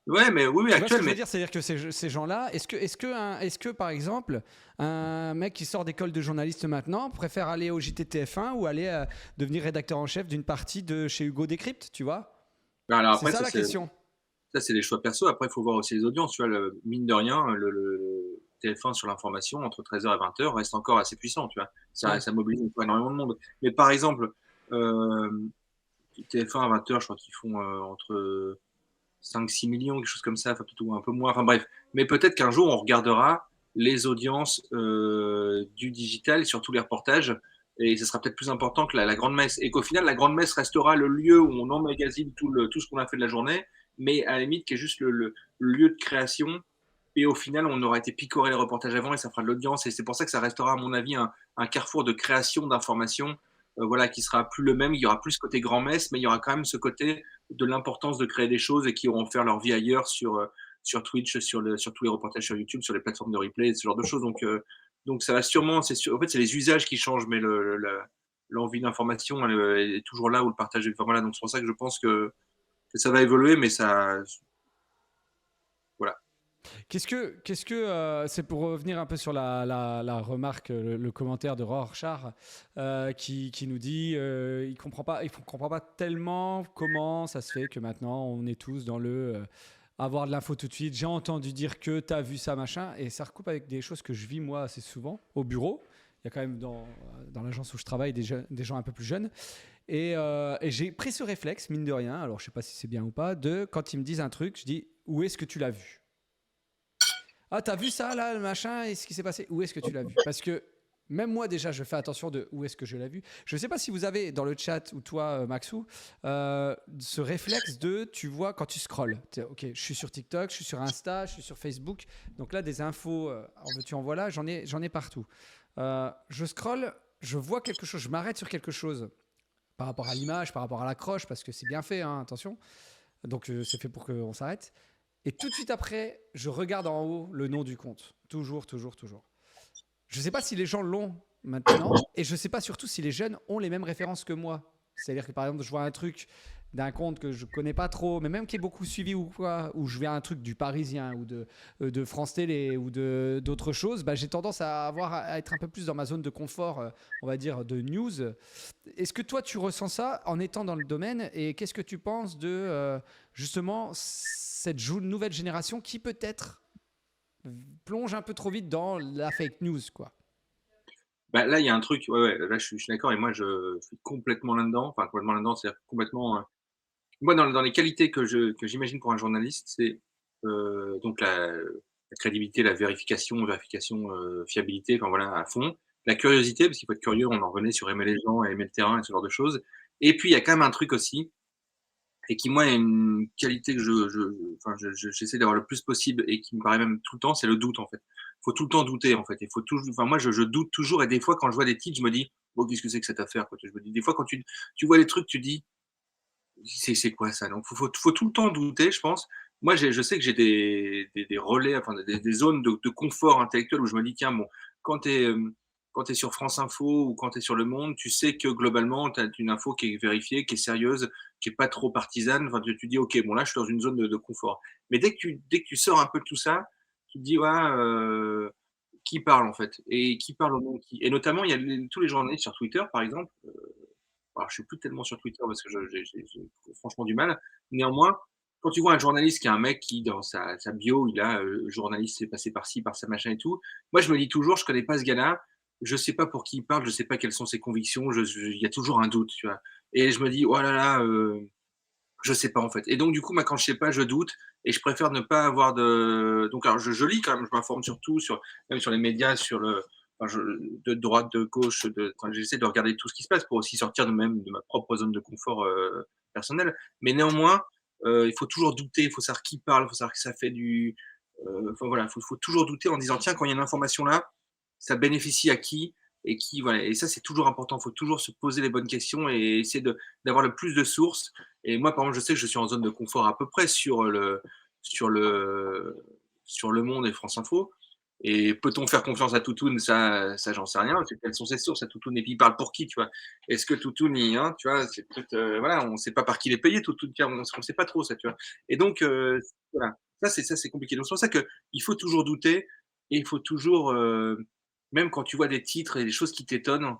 Ouais, mais oui, Tu vois ce que actuel, je veux mais dire? C'est-à-dire que ces gens-là, est-ce que, par exemple, un mec qui sort d'école de journaliste maintenant préfère aller au JT TF1 ou aller devenir rédacteur en chef d'une partie de chez Hugo Décrypte, tu vois? alors C'est après, ça la question. ça, c'est les choix perso. Après, il faut voir aussi les audiences. Tu vois, mine de rien, le TF1 sur l'information, entre 13h et 20h, reste encore assez puissant. Tu vois, Ouais. ça mobilise énormément de monde. Mais par exemple, euh, TF1 à 20h, je crois qu'ils font entre 5-6 millions, quelque chose comme ça, enfin, peut-être un peu moins. Enfin bref. Mais peut-être qu'un jour, on regardera les audiences du digital sur tous les reportages. Et ce sera peut-être plus important que la grande messe. Et qu'au final, la grande messe restera le lieu où on emmagasine tout ce qu'on a fait de la journée, mais à la limite, qui est juste le lieu de création. Et au final, on aura été picorer les reportages avant et ça fera de l'audience. Et c'est pour ça que ça restera, à mon avis, un carrefour de création d'informations, voilà, qui sera plus le même. Il y aura plus ce côté grand-messe, mais il y aura quand même ce côté de l'importance de créer des choses et qui auront faire leur vie ailleurs sur Twitch, sur tous les reportages sur YouTube, sur les plateformes de replay, ce genre de choses. Donc ça va sûrement, en fait, c'est les usages qui changent, mais l'envie d'information, elle est toujours là où le partage. Enfin, voilà, donc c'est pour ça que je pense que ça va évoluer, mais ça, voilà. C'est pour revenir un peu sur la remarque, le commentaire de Rorschach qui nous dit il comprend pas tellement comment ça se fait que maintenant on est tous dans avoir de l'info tout de suite. J'ai entendu dire que t'as vu ça machin et ça recoupe avec des choses que je vis moi assez souvent au bureau. Il y a quand même dans l'agence où je travaille des gens un peu plus jeunes. Et j'ai pris ce réflexe, mine de rien, alors je sais pas si c'est bien ou pas, de quand ils me disent un truc, je dis où est-ce que tu l'as vu? Ah, t'as vu ça là, le machin, et ce qui s'est passé? Où est-ce que tu l'as vu? Parce que même moi déjà, je fais attention de où est-ce que je l'ai vu. Je ne sais pas si vous avez dans le chat ou toi, Maxou, ce réflexe de, tu vois, quand tu scrolles. Ok, je suis sur TikTok, je suis sur Insta, je suis sur Facebook. Donc là, des infos, en veux-tu, en voilà, j'en ai partout. Je scrolle, je vois quelque chose, je m'arrête sur quelque chose par rapport à l'image, par rapport à l'accroche, parce que c'est bien fait, hein, attention. Donc c'est fait pour qu'on s'arrête. Et tout de suite après, je regarde en haut le nom du compte. Toujours, toujours, toujours. Je ne sais pas si les gens l'ont maintenant et je ne sais pas surtout si les jeunes ont les mêmes références que moi. C'est-à-dire que par exemple, je vois un truc d'un compte que je ne connais pas trop, mais même qui est beaucoup suivi ou quoi, ou je vois un truc du Parisien ou de France Télé ou d'autres choses, bah, j'ai tendance à être un peu plus dans ma zone de confort, on va dire, de news. Est-ce que toi, tu ressens ça en étant dans le domaine et qu'est-ce que tu penses de justement cette nouvelle génération qui peut-être plonge un peu trop vite dans la fake news, quoi? Bah, là, il y a un truc, ouais, ouais, là, je suis d'accord et moi, je suis complètement là-dedans, enfin, complètement là-dedans, c'est-à-dire complètement, moi, dans les qualités que j'imagine pour un journaliste, c'est, donc la crédibilité, la vérification, fiabilité, enfin, voilà, à fond. La curiosité, parce qu'il faut être curieux, on en revenait sur aimer les gens, aimer le terrain et ce genre de choses. Et puis, il y a quand même un truc aussi, et qui, moi, est une qualité que enfin, j'essaie d'avoir le plus possible et qui me paraît même tout le temps, c'est le doute, en fait. Faut tout le temps douter, en fait. Il faut toujours, enfin, moi, je doute toujours et des fois, quand je vois des titres, je me dis: «Oh, qu'est-ce que c'est que cette affaire?» quoi. Je me dis des fois, quand tu vois les trucs, tu dis: «C'est quoi ça?» donc faut tout le temps douter, je pense. Moi, je sais que j'ai des relais, enfin, des zones de confort intellectuel où je me dis: «Tiens, bon, quand tu es, quand tu es sur France Info ou quand tu es sur Le Monde, tu sais que globalement, tu as une info qui est vérifiée, qui est sérieuse, qui est pas trop partisane. Enfin, tu dis: «OK, bon là, je suis dans une zone de confort». Mais dès que tu sors un peu de tout ça, tu te dis: «Ouais, qui parle en fait? Et qui parle au nom de qui?» Et notamment, il y a tous les journalistes sur Twitter, par exemple, alors je suis plus tellement sur Twitter parce que j'ai franchement du mal. Néanmoins, quand tu vois un journaliste qui est un mec qui dans sa bio, il a, journaliste, c'est passé par-ci, par ça, machin et tout. Moi, je me dis toujours: «Je connais pas ce gars-là, je sais pas pour qui il parle, je sais pas quelles sont ses convictions, je il y a toujours un doute», tu vois? Et je me dis: «Oh là là, je sais pas en fait». Et donc du coup, moi, quand je sais pas, je doute et je préfère ne pas avoir de donc alors je lis quand même, je m'informe sur tout, sur même sur les médias, sur le enfin je de droite, de gauche, enfin j'essaie de regarder tout ce qui se passe pour aussi sortir de ma propre zone de confort, personnelle. Mais néanmoins, il faut toujours douter, il faut savoir qui parle, il faut savoir que ça fait du, enfin voilà, il faut toujours douter en disant: «Tiens, quand il y a une information là, ça bénéficie à qui?» Et qui voilà et ça, c'est toujours important. Il faut toujours se poser les bonnes questions et essayer d'avoir le plus de sources. Et moi, par exemple, je sais que je suis en zone de confort à peu près sur le sur Le Monde et France Info. Et peut-on faire confiance à Toutoun? Ça, j'en sais rien. Quelles sont ses sources à Toutoun? Et puis il parle pour qui, tu vois? Est-ce que Toutoun, tu vois, c'est peut-être, voilà, on ne sait pas par qui il est payé Toutoun, tiens, on ne sait pas trop ça, tu vois? Et donc, voilà, ça c'est compliqué. Donc c'est pour ça qu'il faut toujours douter et il faut toujours, même quand tu vois des titres et des choses qui t'étonnent,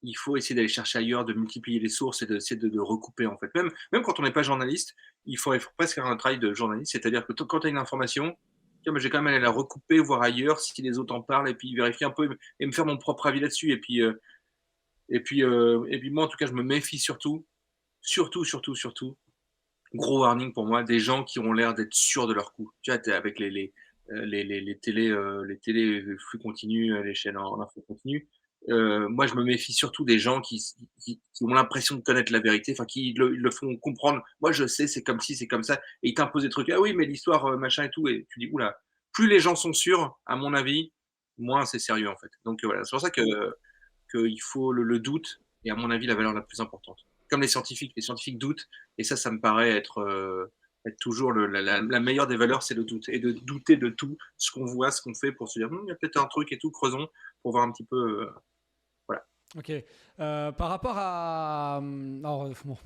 il faut essayer d'aller chercher ailleurs, de multiplier les sources et d'essayer de recouper, en fait. Même quand on n'est pas journaliste, il faut presque faire un travail de journaliste, c'est-à-dire que quand tu as une information, tiens, mais je vais quand même aller la recouper, voir ailleurs si les autres en parlent et puis vérifier un peu et me faire mon propre avis là-dessus. Et puis moi, en tout cas, je me méfie surtout, surtout, surtout, surtout, gros warning pour moi, des gens qui ont l'air d'être sûrs de leur coup. Tu vois, tu es avec les télés flux continu, les chaînes en info continu. Moi, je me méfie surtout des gens qui ont l'impression de connaître la vérité, enfin qui le font comprendre. Moi, je sais, c'est comme ci, c'est comme ça, et ils t'imposent des trucs. Ah oui, mais l'histoire, machin et tout, et tu dis, oula, plus les gens sont sûrs, à mon avis, moins c'est sérieux en fait. Donc voilà, c'est pour ça qu'il faut le doute est à mon avis la valeur la plus importante. Comme les scientifiques doutent et ça me paraît être toujours la meilleure des valeurs, c'est le doute et de douter de tout, ce qu'on voit, ce qu'on fait pour se dire: «Il y a peut-être un truc et tout, creusons», pour voir un petit peu, voilà. Ok. Par rapport à. Alors, bon,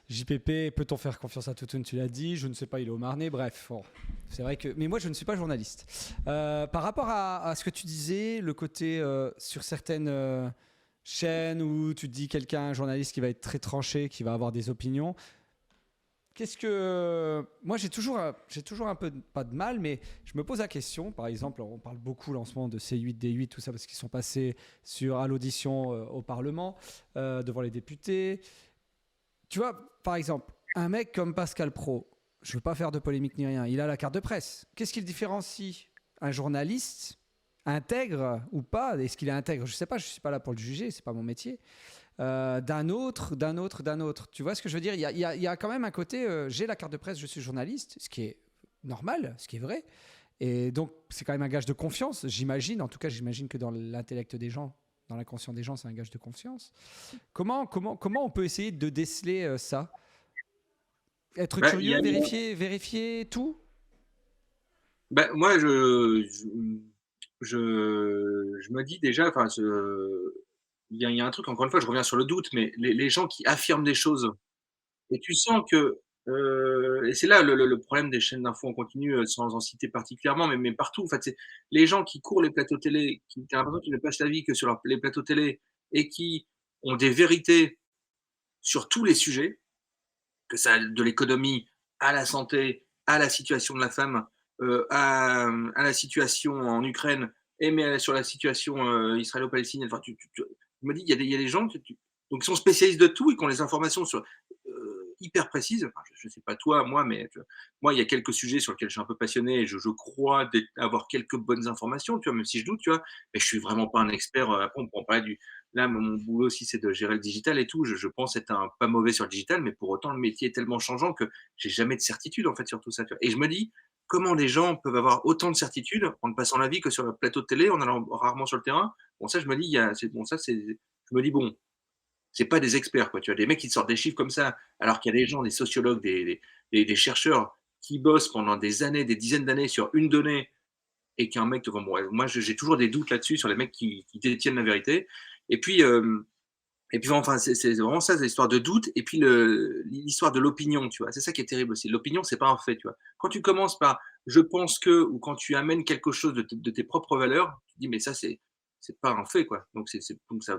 JPP, peut-on faire confiance à Toutoun? Tu l'as dit. Je ne sais pas, il est au Marnais. Bref, bon, c'est vrai que. Mais moi, je ne suis pas journaliste. Par rapport à ce que tu disais, le côté sur certaines chaînes où tu te dis quelqu'un, un journaliste qui va être très tranché, qui va avoir des opinions. Qu'est-ce que moi j'ai toujours un peu pas de mal, mais je me pose la question. Par exemple, on parle beaucoup là, en ce moment de C8, D8, tout ça parce qu'ils sont passés à l'audition au Parlement devant les députés. Tu vois, par exemple, un mec comme Pascal Praud, je veux pas faire de polémique ni rien, il a la carte de presse. Qu'est-ce qui le différencie un journaliste intègre ou pas? Est-ce qu'il est intègre? Je sais pas, je suis pas là pour le juger, c'est pas mon métier. D'un autre. Tu vois ce que je veux dire? Il y a quand même un côté, j'ai la carte de presse, je suis journaliste, ce qui est normal, ce qui est vrai. Et donc, c'est quand même un gage de confiance, j'imagine. En tout cas, j'imagine que dans l'intellect des gens, dans l'inconscient des gens, c'est un gage de confiance. Comment on peut essayer de déceler ça? Être Bah, il y curieux, a vérifier tout? bah, moi, je me dis déjà, enfin, il y a un truc, encore une fois, je reviens sur le doute, mais les gens qui affirment des choses. Et tu sens que, et c'est là le problème des chaînes d'infos en continu, sans en citer particulièrement, mais partout, en fait, c'est les gens qui courent les plateaux télé, qui tu as l'impression qu'ils ne passent la vie que sur les plateaux télé et qui ont des vérités sur tous les sujets, que ça de l'économie à la santé, à la situation de la femme, à la situation en Ukraine et mais sur la situation, israélo-palestinienne. Enfin, je me dis: «Il y a des gens donc qui sont spécialistes de tout et qui ont les informations sur hyper précises». Enfin, je sais pas toi, moi, mais moi, il y a quelques sujets sur lesquels je suis un peu passionné et je crois avoir quelques bonnes informations, tu vois? Même si je doute, tu vois? Mais je suis vraiment pas un expert, après on pourra parler du là, mon boulot aussi, c'est de gérer le digital et tout. Je pense être pas mauvais sur le digital, mais pour autant, le métier est tellement changeant que j'ai jamais de certitude, en fait, sur tout ça, tu vois? Et je me dis: «Comment les gens peuvent avoir autant de certitudes en ne passant la vie que sur le plateau de télé, en allant rarement sur le terrain?» Bon ça, je me dis, il y a c'est bon ça, c'est je me dis: «Bon, c'est pas des experts, quoi», tu vois? Des mecs qui te sortent des chiffres comme ça, alors qu'il y a des gens, des sociologues, des chercheurs qui bossent pendant des années, des dizaines d'années sur une donnée et qu'un mec te vend. Bon, ouais, moi, j'ai toujours des doutes là-dessus sur les mecs qui détiennent la vérité. Et puis, enfin, c'est vraiment ça, c'est l'histoire de doute et puis l'histoire de l'opinion, tu vois? C'est ça qui est terrible aussi. L'opinion, c'est pas un fait, tu vois? Quand tu commences par «je pense que» ou quand tu amènes quelque chose de tes propres valeurs, tu te dis: «Mais ça, c'est pas un fait, quoi». Donc ça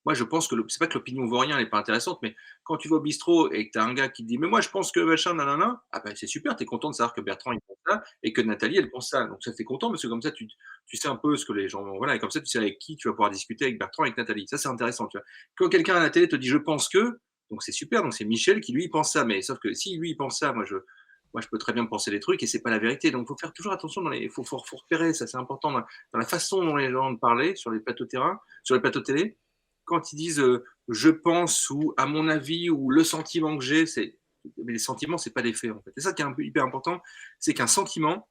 moi, je pense que c'est pas que l'opinion vaut rien, elle est pas intéressante, mais quand tu vas au bistrot et que tu as un gars qui te dit: «Mais moi, je pense que machin, nanana», ah bah, c'est super, tu es content de savoir que Bertrand, il pense ça et que Nathalie, elle pense ça. Donc ça, tu es content parce que comme ça, tu sais un peu ce que les gens voilà et comme ça, tu sais avec qui tu vas pouvoir discuter avec Bertrand et avec Nathalie. Ça, c'est intéressant, tu vois? Quand quelqu'un à la télé te dit: «Je pense que», donc c'est super, donc c'est Michel qui lui pense ça, mais sauf que si lui il pense ça, moi je peux très bien penser des trucs et c'est pas la vérité. Donc faut faire toujours attention faut repérer, ça c'est important dans la façon dont les gens parlent sur les plateaux terrain, sur les plateaux télé. Quand ils disent, «je pense» ou «à mon avis» ou «le sentiment que j'ai», mais les sentiments, c'est pas des faits, en fait. C'est ça qui est un peu hyper important, c'est qu'un sentiment,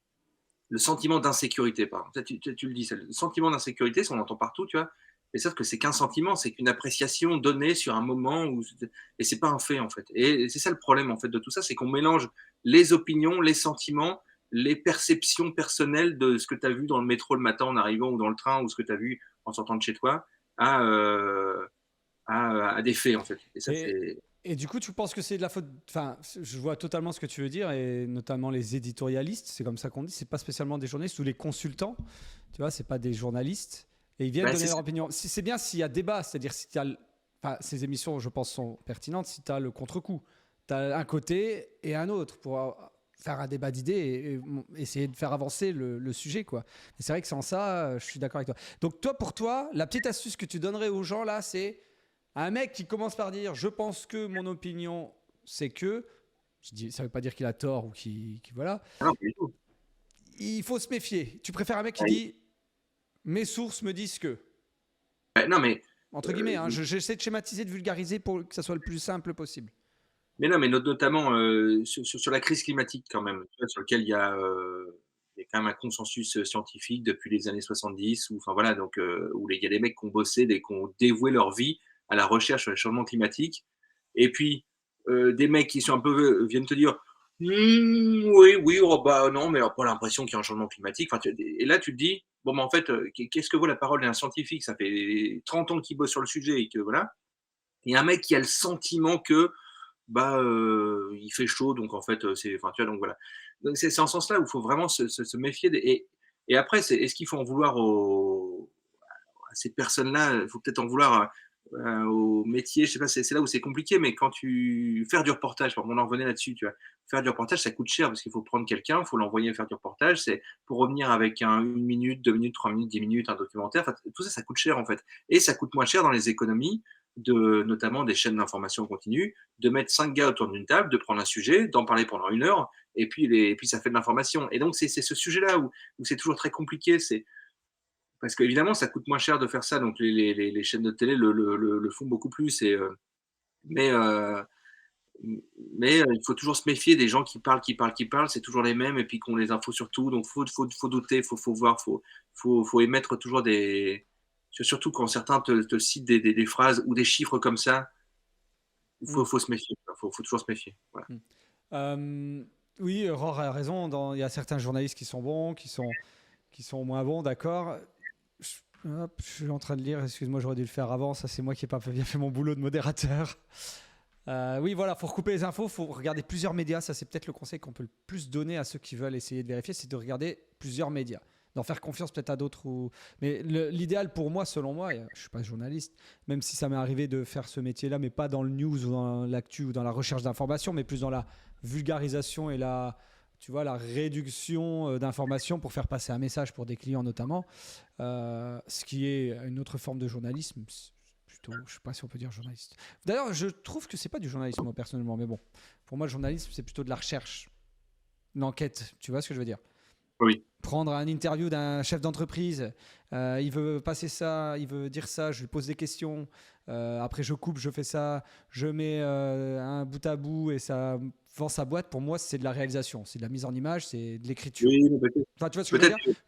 le sentiment d'insécurité, par exemple. Ça, tu le dis, ça, le sentiment d'insécurité, ça on l'entend partout, tu vois? Mais sauf que c'est qu'un sentiment, c'est qu'une appréciation donnée sur un moment où et c'est pas un fait, en fait. Et c'est ça le problème, en fait, de tout ça, c'est qu'on mélange les opinions, les sentiments, les perceptions personnelles de ce que tu as vu dans le métro le matin en arrivant ou dans le train ou ce que tu as vu en sortant de chez toi à, à des faits, en fait. Et ça, Et, c'est et du coup, tu penses que c'est de la faute. Enfin, je vois totalement ce que tu veux dire, et notamment les éditorialistes, c'est comme ça qu'on dit, c'est pas spécialement des journalistes ou les consultants, tu vois, c'est pas des journalistes, et ils viennent bah, donner c'est leur ça. opinion. C'est bien s'il y a débat, c'est-à-dire si tu as. Enfin, ces émissions, je pense, sont pertinentes si tu as le contre-coup. Tu as un côté et un autre pour faire un débat d'idées et essayer de faire avancer le sujet, quoi. Et c'est vrai que sans ça, je suis d'accord avec toi. Donc, toi, pour toi, la petite astuce que tu donnerais aux gens là, c'est un mec qui commence par dire je pense que mon opinion c'est que, je dis, ça veut pas dire qu'il a tort ou qu'il voilà, Ah non, pas du tout. il faut se méfier. Tu préfères un mec qui Ouais. dit mes sources me disent que, Non, mais entre guillemets, euh, hein, j'essaie de schématiser, de vulgariser pour que ça soit le plus simple possible. Mais non, mais notamment, sur la crise climatique quand même, tu vois? Sur lequel il y a quand même un consensus, scientifique depuis les années 70 ou enfin voilà donc où il y a des mecs qui ont bossé, qui ont dévoué leur vie à la recherche sur les changements climatiques et puis, des mecs qui sont un peu, viennent te dire: «Mmh, oui, oui, oh bah, non, mais on a pas l'impression qu'il y a un changement climatique». Enfin, et là tu te dis: «Bon, bah, en fait, qu'est-ce que vaut la parole d'un scientifique? Ça fait 30 ans qu'il bosse sur le sujet et que voilà». Il y a un mec qui a le sentiment que bah, il fait chaud donc en fait, c'est enfin, tu vois? Donc voilà. Donc c'est en ce sens-là où il faut vraiment se méfier des et après c'est est-ce qu'il faut en vouloir à ces personnes-là? Il faut peut-être en vouloir, au métier, je sais pas, c'est là où c'est compliqué, mais quand tu faire du reportage, par exemple, on en revenait là-dessus, tu vois? Faire du reportage, ça coûte cher parce qu'il faut prendre quelqu'un, il faut l'envoyer faire du reportage, c'est pour revenir avec 1 minute, 2 minutes, 3 minutes, 10 minutes, un documentaire, enfin tout ça, ça coûte cher en fait et ça coûte moins cher dans les économies de notamment des chaînes d'information continue, de mettre 5 gars autour d'une table, de prendre un sujet, d'en parler pendant 1 heure et puis ça fait de l'information et donc c'est ce sujet-là où c'est toujours très compliqué, c'est parce qu'évidemment ça coûte moins cher de faire ça donc les chaînes de télé le font beaucoup plus mais heu, mais il faut toujours se méfier des gens qui parlent, qui parlent, qui parlent, c'est toujours les mêmes et puis qui ont les infos sur tout donc faut douter, faut voir, faut émettre toujours des surtout quand certains te citent des phrases ou des chiffres comme ça, il Mm. faut se méfier, quoi. Faut toujours se méfier. Voilà. Mm. Oui, Ror a raison. Il y a certains journalistes qui sont bons, qui sont moins bons, d'accord. Je suis en train de lire, excuse-moi, j'aurais dû le faire avant. Ça, c'est moi qui n'ai pas bien fait mon boulot de modérateur. Oui, voilà, faut recouper les infos, faut regarder plusieurs médias. Ça, c'est peut-être le conseil qu'on peut le plus donner à ceux qui veulent essayer de vérifier, c'est de regarder plusieurs médias. D'en faire confiance peut-être à d'autres. Mais l'idéal pour moi, selon moi, je ne suis pas journaliste, même si ça m'est arrivé de faire ce métier-là, mais pas dans le news ou dans l'actu ou dans la recherche d'informations, mais plus dans la vulgarisation et tu vois, la réduction d'informations pour faire passer un message pour des clients notamment, ce qui est une autre forme de journalisme. Plutôt, je ne sais pas si on peut dire journaliste. D'ailleurs, je trouve que c'est pas du journalisme, moi, personnellement, mais bon, pour moi, le journalisme, c'est plutôt de la recherche, l'enquête, tu vois ce que je veux dire? Oui. Prendre un interview d'un chef d'entreprise, il veut passer ça, il veut dire ça, je lui pose des questions, après je coupe, je fais ça, je mets un bout à bout et ça vend sa boîte. Pour moi, c'est de la réalisation, c'est de la mise en image, c'est de l'écriture. Oui, mais Enfin, tu vois ce que je veux peut-être dire? que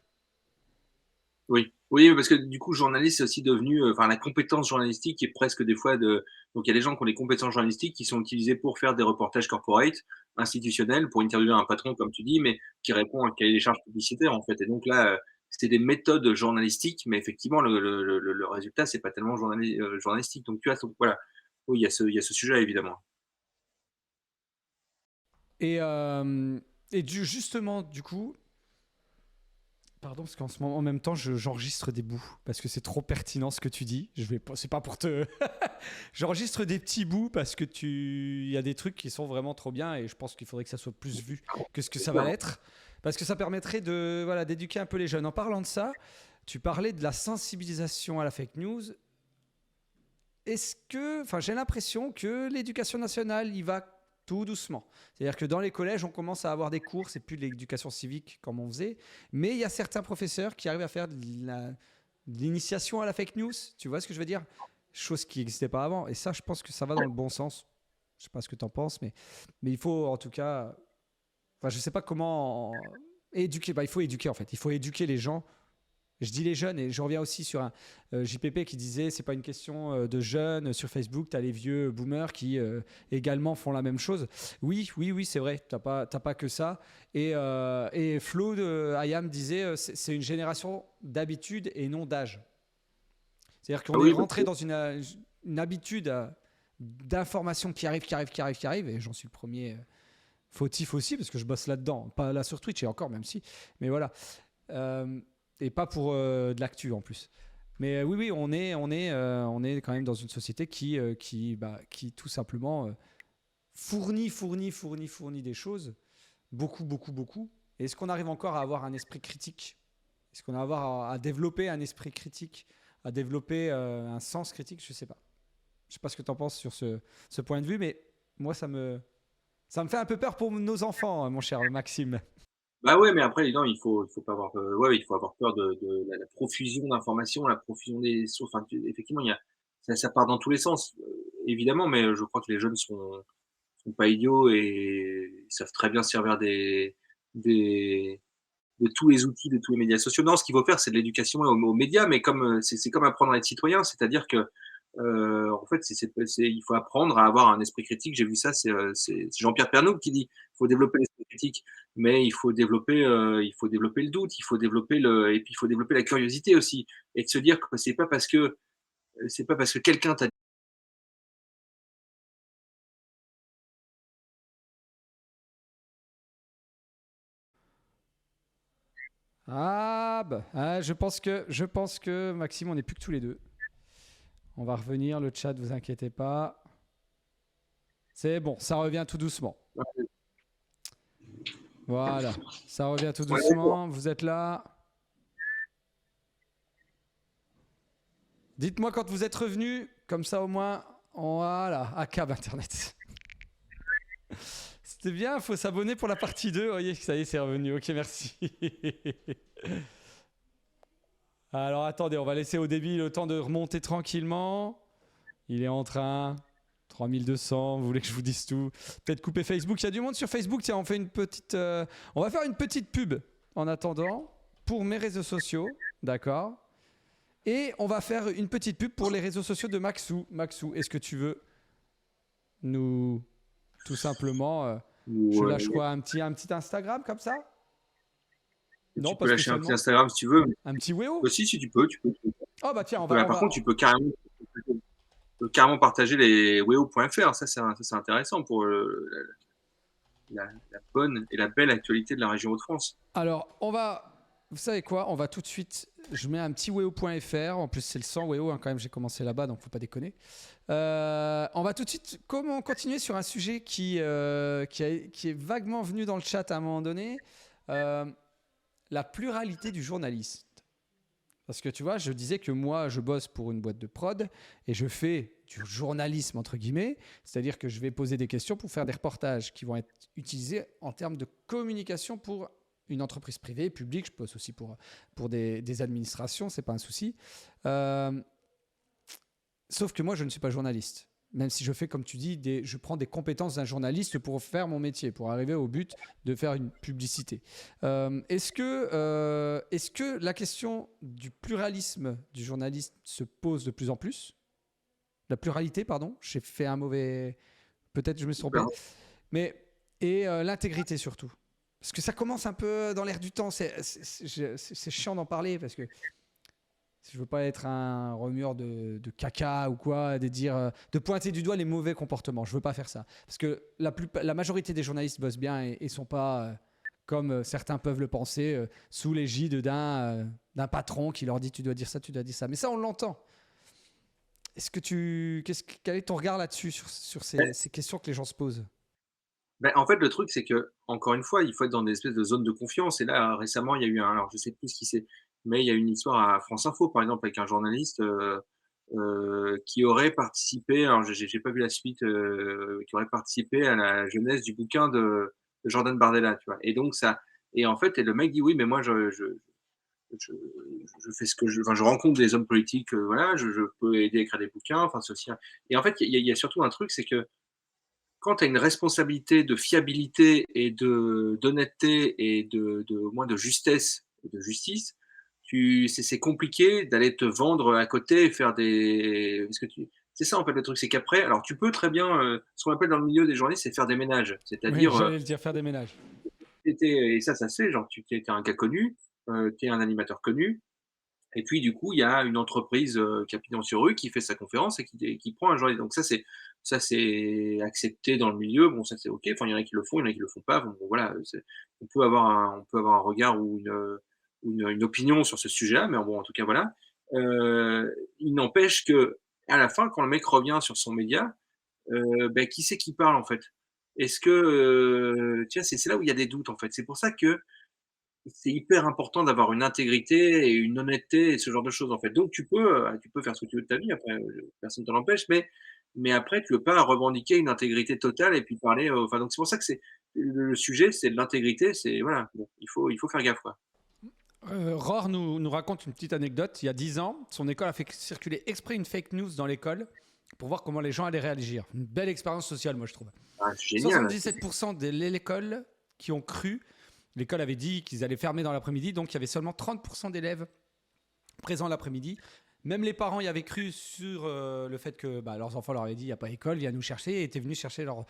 oui. Oui, parce que du coup, journaliste, c'est aussi devenu, enfin la compétence journalistique est presque des fois de donc il y a des gens qui ont des compétences journalistiques qui sont utilisées pour faire des reportages corporate, institutionnels, pour interviewer un patron comme tu dis, mais qui répond à un cahier des charges publicitaire en fait et donc là, c'est des méthodes journalistiques, mais effectivement, le résultat, c'est pas tellement journalistique. Donc, tu vois, donc, voilà. Oui, il y a ce sujet, évidemment. Et, justement, du coup, pardon, parce qu'en ce moment, en même temps, j'enregistre des bouts parce que c'est trop pertinent ce que tu dis. C'est pas pour te. J'enregistre des petits bouts parce que il y a des trucs qui sont vraiment trop bien et je pense qu'il faudrait que ça soit plus vu que ce que ça va l'être, parce que ça permettrait d'éduquer un peu les jeunes. En parlant de ça, tu parlais de la sensibilisation à la fake news. J'ai l'impression que l'éducation nationale y va tout doucement. C'est-à-dire que dans les collèges, on commence à avoir des cours, c'est plus de l'éducation civique comme on faisait, mais il y a certains professeurs qui arrivent à faire de l'initiation à la fake news. Tu vois ce que je veux dire? Chose qui n'existait pas avant. Et ça, je pense que ça va dans le bon sens. Je sais pas ce que tu en penses, mais il faut en tout cas. Enfin, je sais pas comment éduquer. Il faut éduquer en fait. Il faut éduquer les gens. Je dis les jeunes et je reviens aussi sur un JPP qui disait c'est pas une question de jeunes sur Facebook, tu as les vieux boomers qui également font la même chose. Oui, c'est vrai, t'as pas que ça. Et Flo de IAM disait c'est une génération d'habitude et non d'âge. C'est-à-dire qu'on est rentré dans une habitude d'information qui arrive, et j'en suis le premier fautif aussi parce que je bosse là-dedans, pas là sur Twitch et encore même si, mais voilà. Et pas pour de l'actu en plus. Mais oui, on est quand même dans une société qui tout simplement fournit des choses, beaucoup. Et est-ce qu'on arrive encore à avoir un esprit critique? Est-ce qu'on arrive à développer un esprit critique, à développer un sens critique? Je sais pas. Je sais pas ce que tu en penses sur ce point de vue, mais moi ça me fait un peu peur pour nos enfants, mon cher Maxime. Bah ouais, mais après, non, il faut pas avoir, ouais, il faut avoir peur de la profusion d'informations, la profusion des sources. Enfin, effectivement, ça part dans tous les sens, évidemment, mais je crois que les jeunes sont pas idiots et ils savent très bien se servir des de tous les outils, de tous les médias sociaux. Non, ce qu'il faut faire, c'est de l'éducation aux médias, mais comme c'est comme apprendre à être citoyen, c'est-à-dire que en fait, il faut apprendre à avoir un esprit critique. J'ai vu ça, c'est Jean-Pierre Pernaut qui dit il faut développer l'esprit critique, mais il faut développer le doute, il faut développer et puis il faut développer la curiosité aussi, et de se dire que c'est pas parce que quelqu'un t'a Je pense que Maxime, on n'est plus que tous les deux. On va revenir, le chat, vous inquiétez pas. C'est bon, ça revient tout doucement. Voilà, ça revient tout doucement. Vous êtes là. Dites-moi quand vous êtes revenu, comme ça au moins, voilà, à câble Internet. C'était bien, il faut s'abonner pour la partie 2. Vous voyez, ça y est, c'est revenu. Ok, merci. Alors attendez, on va laisser au débit le temps de remonter tranquillement. Il est en train. 3200, vous voulez que je vous dise tout? Peut-être couper Facebook. Il y a du monde sur Facebook. Tiens, on va faire une petite pub en attendant pour mes réseaux sociaux. D'accord? Et on va faire une petite pub pour les réseaux sociaux de Maxou. Maxou, est-ce que tu veux nous, tout simplement, je lâche quoi, un petit Instagram comme ça? Non, tu peux lâcher un petit Instagram si tu veux. Un petit Weo? Si tu peux. Oh bah tiens, par contre, tu peux carrément partager les weo.fr. Ça, c'est intéressant pour la bonne et la belle actualité de la région Hauts-de-France. Alors, vous savez quoi? On va tout de suite. Je mets un petit weo.fr. En plus, c'est le 100 weo, hein, quand même. J'ai commencé là-bas, donc faut pas déconner. On va tout de suite continuer sur un sujet qui est vaguement venu dans le chat à un moment donné. La pluralité du journaliste. Parce que tu vois, je disais que moi, je bosse pour une boîte de prod et je fais du journalisme, entre guillemets. C'est-à-dire que je vais poser des questions pour faire des reportages qui vont être utilisés en termes de communication pour une entreprise privée, publique. Je bosse aussi pour des administrations, c'est pas un souci. Sauf que moi, je ne suis pas journaliste. Même si je fais, comme tu dis, je prends des compétences d'un journaliste pour faire mon métier, pour arriver au but de faire une publicité. Est-ce que la question du pluralisme du journaliste se pose de plus en plus? La pluralité, pardon. J'ai fait un mauvais... Peut-être je me suis trompé. Et l'intégrité surtout. Parce que ça commence un peu dans l'air du temps. C'est chiant d'en parler parce que je veux pas être un remueur de caca ou quoi, de pointer du doigt les mauvais comportements. Je veux pas faire ça. Parce que la majorité des journalistes bossent bien et sont pas, comme certains peuvent le penser, sous l'égide d'un patron qui leur dit tu dois dire ça, tu dois dire ça. Mais ça, on l'entend. Quel est ton regard là-dessus, sur ces questions que les gens se posent? En fait, le truc, c'est que encore une fois, il faut être dans des espèces de zones de confiance et là, récemment, il y a eu alors je sais plus ce qui c'est, mais il y a eu une histoire à France Info, par exemple, avec un journaliste, qui aurait participé, alors j'ai pas vu la suite, qui aurait participé à la genèse du bouquin de Jordan Bardella, tu vois? Et donc ça et en fait et le mec dit: «Oui, mais moi je je fais ce que je enfin, je rencontre des hommes politiques, voilà, je peux aider à écrire des bouquins, enfin ceci». Et en fait, il y a surtout un truc, c'est que quand tu as une responsabilité de fiabilité et d'honnêteté et au moins de justesse et de justice, c'est compliqué d'aller te vendre à côté et faire des parce que tu c'est ça en fait le truc, c'est qu'après alors tu peux très bien, ce qu'on appelle dans le milieu des journalistes, c'est faire des ménages. Oui, C'est-à-dire, j'allais le dire, faire des ménages. et ça se fait, genre tu es un gars connu, tu es un animateur connu et puis du coup, il y a une entreprise, qui a pignon sur rue, qui fait sa conférence et qui prend un journaliste. Donc ça c'est accepté dans le milieu. Bon ça c'est OK. Enfin, il y en a qui le font, il y en a qui le font pas. Bon voilà, on peut avoir un regard ou une opinion sur ce sujet-là, mais bon en tout cas voilà. Il n'empêche que à la fin, quand le mec revient sur son média, qui c'est qui parle en fait? Est-ce que, tu vois, c'est là où il y a des doutes en fait. C'est pour ça que c'est hyper important d'avoir une intégrité et une honnêteté et ce genre de choses, en fait. Donc tu peux faire ce que tu veux de ta vie après, personne ne te l'empêche, mais après tu veux pas revendiquer une intégrité totale et puis parler, enfin donc c'est pour ça que c'est le sujet, c'est de l'intégrité, c'est voilà, bon, il faut faire gaffe, quoi. Rohr nous raconte une petite anecdote. Il y a 10 ans, son école a fait circuler exprès une fake news dans l'école pour voir comment les gens allaient réagir. Une belle expérience sociale, moi, je trouve. Ah, c'est génial. 77% de l'école qui ont cru. L'école avait dit qu'ils allaient fermer dans l'après-midi, donc il y avait seulement 30% d'élèves présents l'après-midi. Même les parents y avaient cru sur le fait que leurs enfants leur avaient dit il n'y a pas école, viens nous chercher, et étaient venus chercher leurs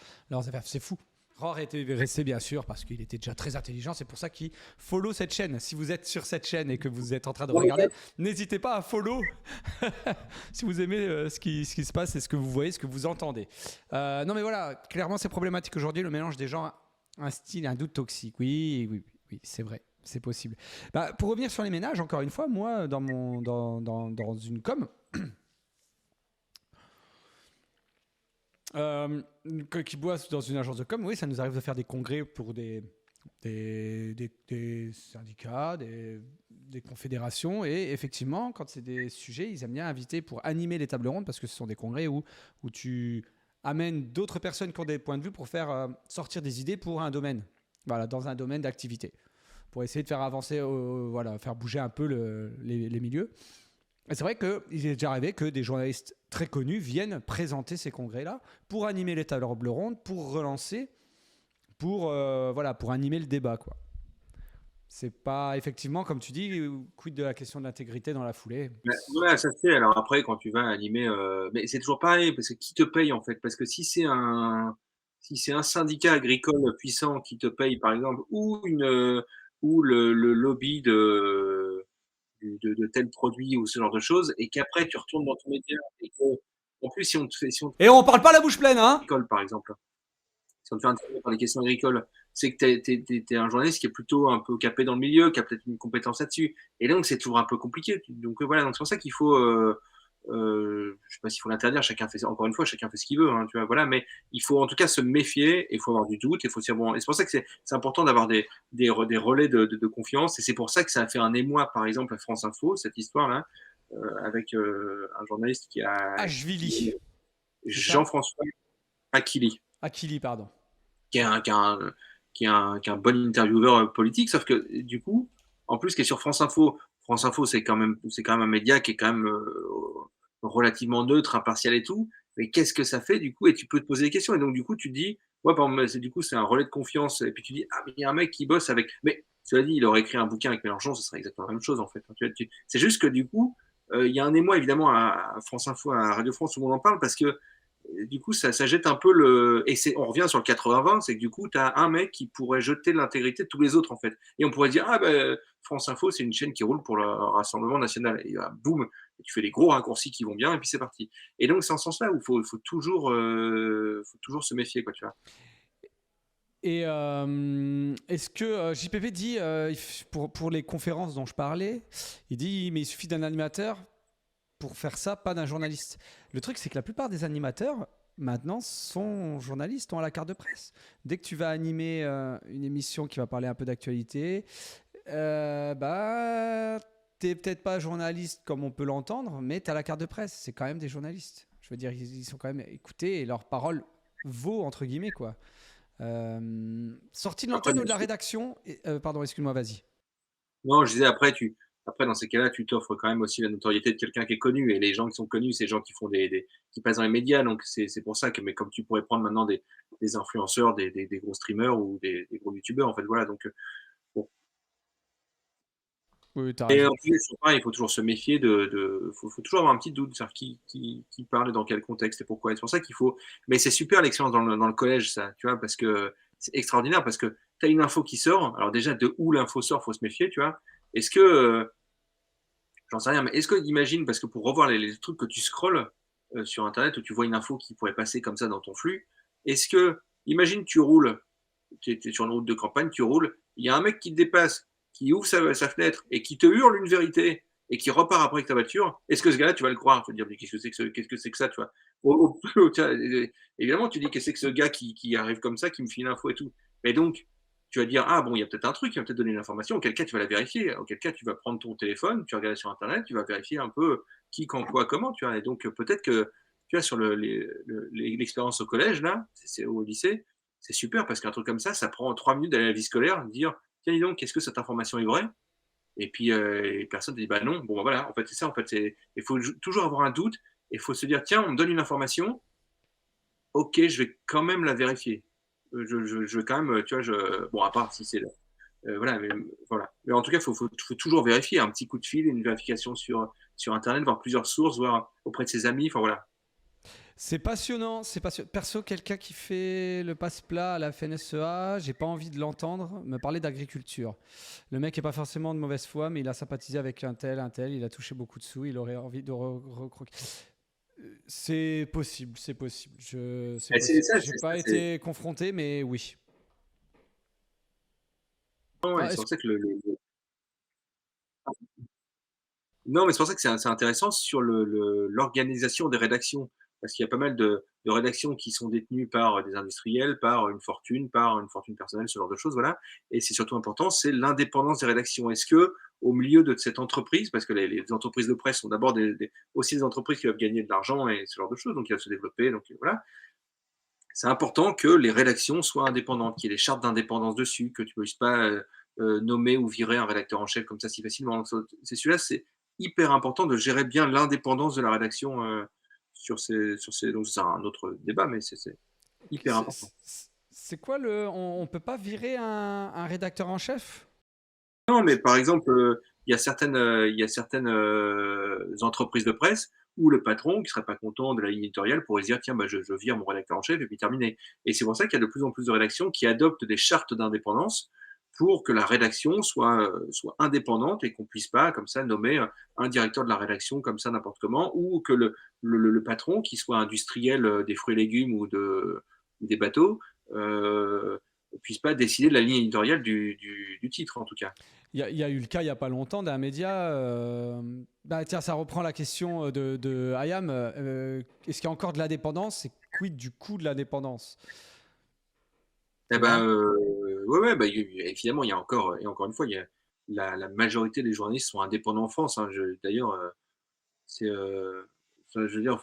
affaires. C'est fou. Rohr était resté bien sûr parce qu'il était déjà très intelligent. C'est pour ça qu'il follow cette chaîne. Si vous êtes sur cette chaîne et que vous êtes en train de regarder, n'hésitez pas à follow si vous aimez ce qui se passe et ce que vous voyez, ce que vous entendez. Non mais voilà, clairement c'est problématique aujourd'hui, le mélange des gens, un style et un doute toxique. Oui, c'est vrai. C'est possible. Pour revenir sur les ménages, encore une fois, moi, dans une com, qui bosse dans une agence de com, oui, ça nous arrive de faire des congrès pour des syndicats, des confédérations. Et effectivement, quand c'est des sujets, ils aiment bien inviter pour animer les tables rondes parce que ce sont des congrès où tu amènes d'autres personnes qui ont des points de vue pour faire sortir des idées pour un domaine. Voilà, dans un domaine d'activité. Pour essayer de faire avancer, faire bouger un peu les milieux. Et c'est vrai qu'il est déjà arrivé que des journalistes très connus viennent présenter ces congrès-là pour animer les tables rondes, pour relancer, pour animer le débat, quoi. C'est pas, effectivement, comme tu dis, quid de la question de l'intégrité dans la foulée. Voilà, ça se fait. Alors après, quand tu vas animer, mais c'est toujours pareil, parce que qui te paye, en fait? Parce que si c'est un syndicat agricole puissant qui te paye, par exemple, ou le lobby de tel produit ou ce genre de choses et qu'après tu retournes dans ton média et qu'en plus si on te Et on parle pas la bouche pleine, hein. agricole, par exemple, si on te fait interviewer par les questions agricoles, c'est que tu es un journaliste qui est plutôt un peu capé dans le milieu, qui a peut-être une compétence là-dessus et donc c'est toujours un peu compliqué. Donc voilà, donc c'est pour ça qu'il faut, je sais pas s'il faut l'interdire, chacun fait encore une fois, chacun fait ce qu'il veut, hein, tu vois? Voilà, mais il faut en tout cas se méfier et il faut avoir du doute, il faut se dire bon et c'est pour ça que c'est important d'avoir des relais de confiance et c'est pour ça que ça a fait un émoi, par exemple, à France Info, cette histoire-là, avec, un journaliste qui a Ashvili. Jean-François Akili, Akili, pardon. qui est un bon intervieweur, politique, sauf que du coup, en plus qui est sur France Info. France Info, c'est quand même un média qui est quand même, relativement neutre, impartial et tout. Mais qu'est-ce que ça fait du coup? Et tu peux te poser des questions et donc du coup, tu te dis ouais, par exemple, c'est un relais de confiance et puis tu dis: «Ah mais il y a un mec qui bosse avec» mais cela dit, il aurait écrit un bouquin avec Mélenchon, ce serait exactement la même chose en fait, hein, tu vois? C'est juste que du coup, il y a un émoi évidemment à France Info, à Radio France, tout le monde en parle parce que du coup, ça jette un peu le. Et on revient sur le 80-20, c'est que du coup, tu as un mec qui pourrait jeter l'intégrité de tous les autres, en fait. Et on pourrait dire, ah ben, France Info, c'est une chaîne qui roule pour le Rassemblement national. Et boum, tu fais des gros raccourcis qui vont bien, et puis c'est parti. Et donc, c'est en ce sens-là où faut toujours se méfier, quoi, tu vois. Et est-ce que JPP dit, pour les conférences dont je parlais, il dit, mais il suffit d'un animateur pour faire ça, pas d'un journaliste. Le truc, c'est que la plupart des animateurs, maintenant, sont journalistes, ont à la carte de presse. Dès que tu vas animer une émission qui va parler un peu d'actualité, t'es peut-être pas journaliste comme on peut l'entendre, mais t'as la carte de presse. C'est quand même des journalistes. Je veux dire, ils sont quand même écoutés et leur parole vaut, entre guillemets, quoi. Sorti de Après, l'antenne ou bien de la sûr. rédaction pardon, excuse-moi, vas-y. Non, je disais, après, dans ces cas-là, tu t'offres quand même aussi la notoriété de quelqu'un qui est connu. Et les gens qui sont connus, c'est les gens qui font qui passent dans les médias. Donc, c'est pour ça que, mais comme tu pourrais prendre maintenant des influenceurs, des gros streamers ou des gros youtubeurs, en fait, voilà. Donc, bon. Oui, t'as Et raison. en plus, sur pareil, il faut toujours se méfier faut toujours avoir un petit doute, savoir qui parle et dans quel contexte et pourquoi. Et c'est pour ça qu'il faut. Mais c'est super l'expérience dans le collège, ça, tu vois, parce que c'est extraordinaire, parce que tu as une info qui sort. Alors, déjà, de où l'info sort, faut se méfier, tu vois. Est-ce que, j'en sais rien, mais est-ce que, imagine, parce que pour revoir les trucs que tu scrolles sur Internet, où tu vois une info qui pourrait passer comme ça dans ton flux, est-ce que, imagine, tu roules, tu es sur une route de campagne, tu roules, il y a un mec qui te dépasse, qui ouvre sa fenêtre et qui te hurle une vérité et qui repart après avec ta voiture, est-ce que ce gars-là, tu vas le croire? Tu vas te dire, mais qu'est-ce que c'est que ça, tu vois? Évidemment, tu dis, qu'est-ce que c'est que ce gars qui arrive comme ça, qui me file l'info et tout. Mais donc, tu vas dire, ah bon, il y a peut-être un truc, il va peut-être donner une information, auquel cas tu vas la vérifier, auquel cas tu vas prendre ton téléphone, tu vas regarder sur Internet, tu vas vérifier un peu qui, quand, quoi, comment, tu vois. Et donc, peut-être que, tu vois, sur l'expérience au collège, là, c'est au lycée, c'est super parce qu'un truc comme ça prend 3 minutes d'aller à la vie scolaire, de dire, tiens, dis donc, est-ce que cette information est vraie? Et puis, personne ne dit, bah non, bon, bah, voilà, en fait, c'est ça, en fait, il faut toujours avoir un doute, et il faut se dire, tiens, on me donne une information, ok, je vais quand même la vérifier. Je vais quand même, tu vois, bon, à part si c'est voilà, voilà. Mais en tout cas, faut toujours vérifier. Un petit coup de fil, une vérification sur Internet, voir plusieurs sources, voir auprès de ses amis. Enfin, voilà. C'est passionnant, c'est passionnant. Perso, quelqu'un qui fait le passe-plat à la FNSEA, j'ai pas envie de l'entendre me parler d'agriculture. Le mec est pas forcément de mauvaise foi, mais il a sympathisé avec un tel, il a touché beaucoup de sous, il aurait envie de recroquer. C'est possible, c'est possible. C'est Et c'est possible. ça, J'ai pas été confronté, mais oui. ouais, Ah, c'est pour ça que non, mais c'est pour ça que c'est intéressant sur l'organisation des rédactions. Parce qu'il y a pas mal de rédactions qui sont détenues par des industriels, par une fortune personnelle, ce genre de choses, voilà. Et c'est surtout important, c'est l'indépendance des rédactions. Est-ce que, au milieu de cette entreprise, parce que les entreprises de presse sont d'abord aussi des entreprises qui doivent gagner de l'argent et ce genre de choses, donc ils doivent se développer, donc voilà. C'est important que les rédactions soient indépendantes, qu'il y ait des chartes d'indépendance dessus, que tu ne puisses pas nommer ou virer un rédacteur en chef comme ça si facilement. Donc, c'est celui-là, c'est hyper important de gérer bien l'indépendance de la rédaction donc c'est un autre débat, mais c'est hyper important. c'est quoi on peut pas virer un rédacteur en chef? Non, mais par exemple, il y a certaines entreprises de presse où le patron, qui serait pas content de la ligne éditoriale, pourrait se dire, tiens, bah, je vire mon rédacteur en chef et puis terminé. Et c'est pour ça qu'il y a de plus en plus de rédactions qui adoptent des chartes d'indépendance pour que la rédaction soit indépendante et qu'on puisse pas, comme ça, nommer un directeur de la rédaction comme ça n'importe comment, ou que le patron, qui soit industriel des fruits et légumes ou des bateaux, puisse pas décider de la ligne éditoriale du titre, en tout cas. Il y a eu le cas il y a pas longtemps d'un média. Bah tiens, ça reprend la question de Ayam. Est-ce qu'il y a encore de l'indépendance et quid du coût de l'indépendance? Eh Tu vois? ben, ouais, ouais, bah, évidemment, il y a encore, et encore une fois, il y a la majorité des journalistes sont indépendants en France, hein. D'ailleurs, c'est, enfin, je veux dire,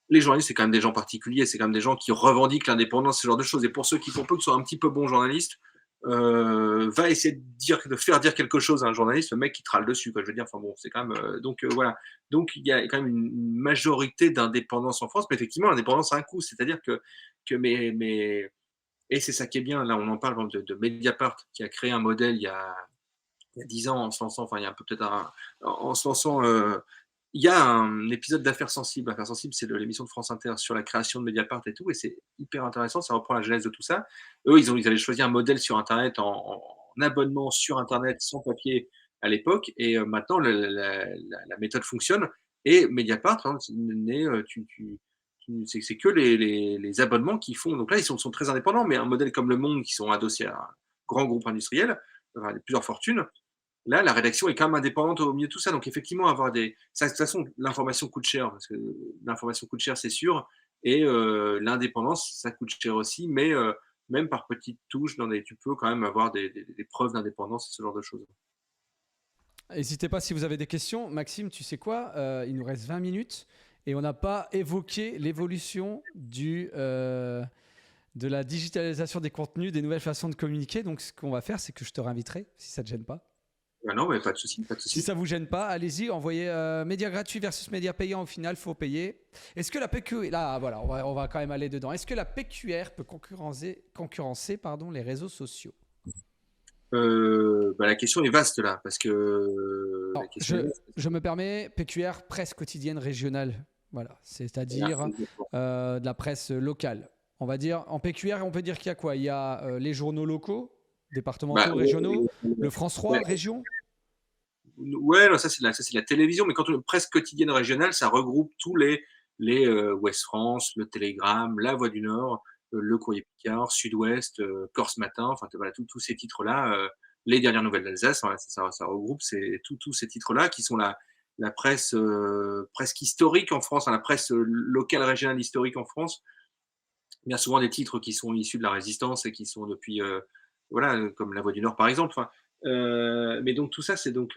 les journalistes, c'est quand même des gens particuliers, c'est quand même des gens qui revendiquent l'indépendance, ce genre de choses. Et pour ceux qui, pour peu que ce soit un petit peu bon journaliste, va essayer de faire dire quelque chose à un journaliste, le mec qui trale dessus, quoi. Je veux dire, enfin bon, c'est quand même, donc voilà. Donc il y a quand même une majorité d'indépendance en France, mais effectivement, l'indépendance a un coût. C'est-à-dire que et c'est ça qui est bien, là on en parle de Mediapart qui a créé un modèle il y a 10 ans en se lançant, enfin il y a un peu peut-être en se lançant il y a un épisode d'Affaires sensibles. Affaires sensibles, c'est l'émission de France Inter sur la création de Mediapart et tout, et c'est hyper intéressant. Ça reprend la genèse de tout ça. Eux, ils avaient choisi un modèle sur Internet en abonnement sur Internet sans papier à l'époque, et maintenant la méthode fonctionne. Et Mediapart, par exemple, c'est que les abonnements qui font. Donc là, ils sont très indépendants, mais un modèle comme Le Monde, qui sont adossés à un grand groupe industriel, enfin, plusieurs fortunes. Là, la rédaction est quand même indépendante au milieu de tout ça. Donc, effectivement, avoir des. Ça, de toute façon, l'information coûte cher, parce que l'information coûte cher, c'est sûr. Et l'indépendance, ça coûte cher aussi. Mais même par petites touches, tu peux quand même avoir des preuves d'indépendance et ce genre de choses. N'hésitez pas si vous avez des questions. Maxime, tu sais quoi? Il nous reste 20 minutes et on n'a pas évoqué l'évolution de la digitalisation des contenus, des nouvelles façons de communiquer. Donc, ce qu'on va faire, c'est que je te réinviterai, si ça ne te gêne pas. Non, mais pas de souci, pas de souci. Si ça vous gêne pas, allez-y, envoyez médias gratuits versus médias payants. Au final, faut payer. Est-ce que la PQR, là, voilà, on va quand même aller dedans. Est-ce que la PQR peut concurrencer les réseaux sociaux? La question est vaste là, parce que Non, je me permets, PQR, presse quotidienne régionale. Voilà, c'est-à-dire de la presse locale. On va dire, en PQR, on peut dire qu'il y a quoi? Il y a les journaux locaux, départementaux, régionaux, le France 3, région. Ouais, non, ça c'est la télévision, mais quand on presse quotidienne régionale, ça regroupe tous les Ouest France, le Télégramme, La Voix du Nord, le Courrier Picard, Sud-Ouest, Corse Matin, enfin voilà, tous ces titres-là, les dernières nouvelles d'Alsace, voilà, ça regroupe tous ces titres-là qui sont la presse presque historique en France, hein, la presse locale régionale historique en France. Bien souvent des titres qui sont issus de la résistance et qui sont depuis, voilà, comme La Voix du Nord par exemple. Enfin, mais donc tout ça, c'est donc.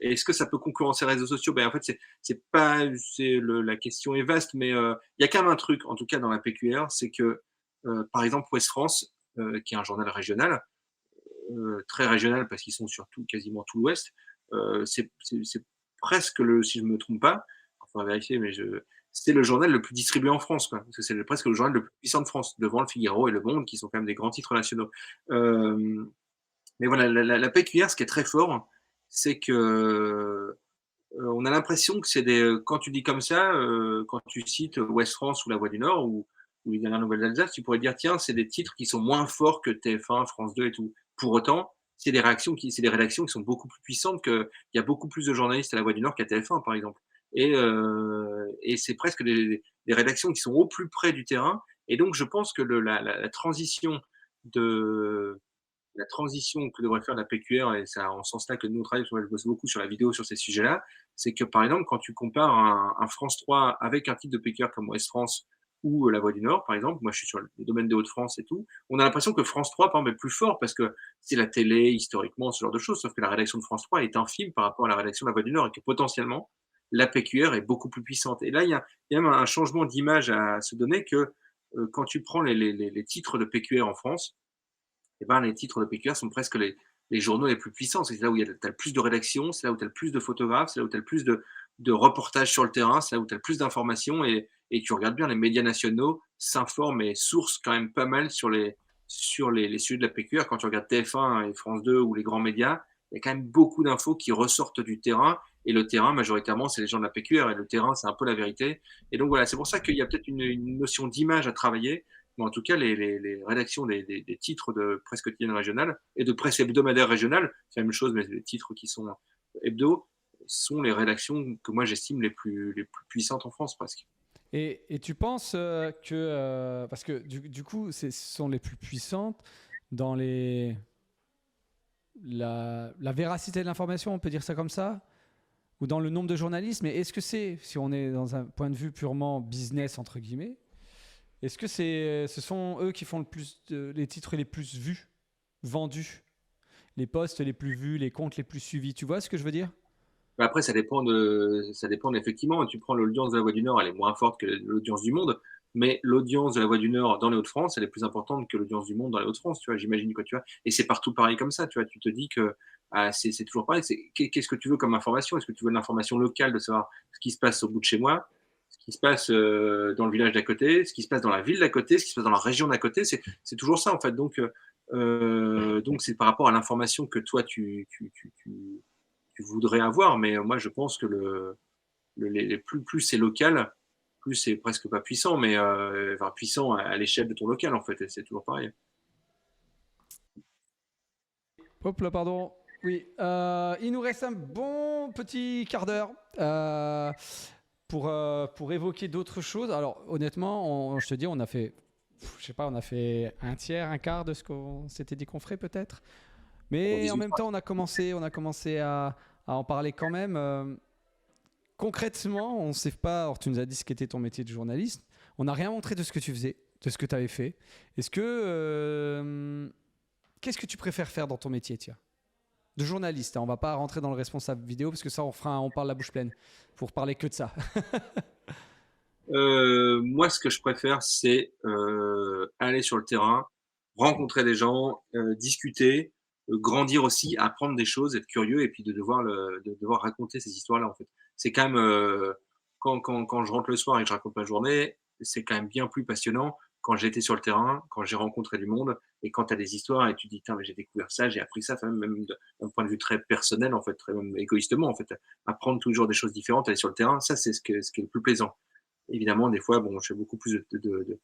Est-ce que ça peut concurrencer les réseaux sociaux? Ben en fait, c'est pas, la question est vaste, mais il y a quand même un truc, en tout cas dans la PQR, c'est que par exemple Ouest France, qui est un journal régional, très régional parce qu'ils sont sur quasiment tout l'Ouest, c'est presque si je me trompe pas, enfin vérifier, mais c'est le journal le plus distribué en France, quoi, parce que c'est presque le journal le plus puissant de France, devant le Figaro et le Monde, qui sont quand même des grands titres nationaux. Mais voilà, la PQR, ce qui est très fort, c'est que on a l'impression que c'est quand tu dis comme ça, quand tu cites Ouest France ou La Voix du Nord ou les dernières nouvelles d'Alsace, tu pourrais dire tiens, c'est des titres qui sont moins forts que TF1, France 2 et tout. Pour autant, c'est des rédactions qui sont beaucoup plus puissantes, il y a beaucoup plus de journalistes à La Voix du Nord qu'à TF1 par exemple. Et c'est presque des rédactions qui sont au plus près du terrain. Et donc je pense que la transition que devrait faire la PQR, et c'est en ce sens-là que nous on travaille, parce que moi je bosse beaucoup sur la vidéo sur ces sujets-là, c'est que par exemple quand tu compares un France 3 avec un titre de PQR comme Ouest France ou La Voix du Nord par exemple, moi je suis sur le domaine des Hauts-de-France et tout, on a l'impression que France 3 par exemple est plus fort parce que c'est la télé historiquement, ce genre de choses, sauf que la rédaction de France 3 est infime par rapport à la rédaction de La Voix du Nord et que potentiellement la PQR est beaucoup plus puissante. Et là il y a même un changement d'image à se donner que quand tu prends les titres de PQR en France, eh ben, les titres de PQR sont presque les journaux les plus puissants. C'est là où tu as le plus de rédaction, c'est là où tu as le plus de photographes, c'est là où tu as le plus de reportages sur le terrain, c'est là où tu as le plus d'informations. Et tu regardes bien, les médias nationaux s'informent et sourcent quand même pas mal sur les sujets de la PQR. Quand tu regardes TF1 et France 2 ou les grands médias, il y a quand même beaucoup d'infos qui ressortent du terrain. Et le terrain, majoritairement, c'est les gens de la PQR. Et le terrain, c'est un peu la vérité. Et donc voilà, c'est pour ça qu'il y a peut-être une notion d'image à travailler. Mais en tout cas, les rédactions des titres de presse quotidienne régionale et de presse hebdomadaire régionale, c'est la même chose, mais les titres qui sont hebdo, sont les rédactions que moi j'estime les plus puissantes en France presque. Et tu penses que, parce que du coup, ce sont les plus puissantes dans la véracité de l'information, on peut dire ça comme ça, ou dans le nombre de journalistes, mais est-ce que si on est dans un point de vue purement business, entre guillemets, est-ce que ce sont eux qui font le plus les titres les plus vus, vendus, les posts les plus vus, les comptes les plus suivis? Tu vois ce que je veux dire? Après, ça dépend effectivement. Tu prends l'audience de La Voix du Nord, elle est moins forte que l'audience du Monde, mais l'audience de La Voix du Nord dans les Hauts-de-France, elle est plus importante que l'audience du Monde dans les Hauts-de-France, tu vois, j'imagine, quoi, tu vois. Et c'est partout pareil comme ça, tu vois. Tu te dis que c'est toujours pareil. Qu'est-ce que tu veux comme information? Est-ce que tu veux de l'information locale, de savoir ce qui se passe au bout de chez moi, ce qui se passe dans le village d'à côté, ce qui se passe dans la ville d'à côté, ce qui se passe dans la région d'à côté? C'est toujours ça, en fait. Donc c'est par rapport à l'information que toi, tu voudrais avoir, mais moi je pense que plus c'est local, plus c'est presque pas puissant, mais enfin, puissant à l'échelle de ton local, en fait, et c'est toujours pareil. Hop là, pardon. Oui, il nous reste un bon petit quart d'heure pour évoquer d'autres choses. Alors, honnêtement, je te dis, on a fait, je sais pas, on a fait un tiers, un quart de ce qu'on s'était dit qu'on ferait peut-être. Mais en même temps, on a commencé à en parler quand même. Concrètement, on ne sait pas. Alors, tu nous as dit ce qu'était ton métier de journaliste. On n'a rien montré de ce que tu faisais, de ce que tu avais fait. Est-ce que. Qu'est-ce que tu préfères faire dans ton métier, tiens, de journaliste, hein. On va pas rentrer dans le responsable vidéo parce que ça, on parle la bouche pleine pour parler que de ça. Moi, ce que je préfère, c'est aller sur le terrain, rencontrer des gens, discuter, grandir aussi, apprendre des choses, être curieux et puis de devoir raconter ces histoires-là, en fait. C'est quand même, quand je rentre le soir et que je raconte ma journée, c'est quand même bien plus passionnant quand j'ai été sur le terrain, quand j'ai rencontré du monde et quand tu as des histoires et tu te dis: «Tiens, mais j'ai découvert ça, j'ai appris ça», enfin même d'un point de vue très personnel, en fait, très même égoïstement, en fait. Apprendre toujours des choses différentes, aller sur le terrain, ça, c'est ce qui est le plus plaisant. Évidemment, des fois, bon, je fais beaucoup plus de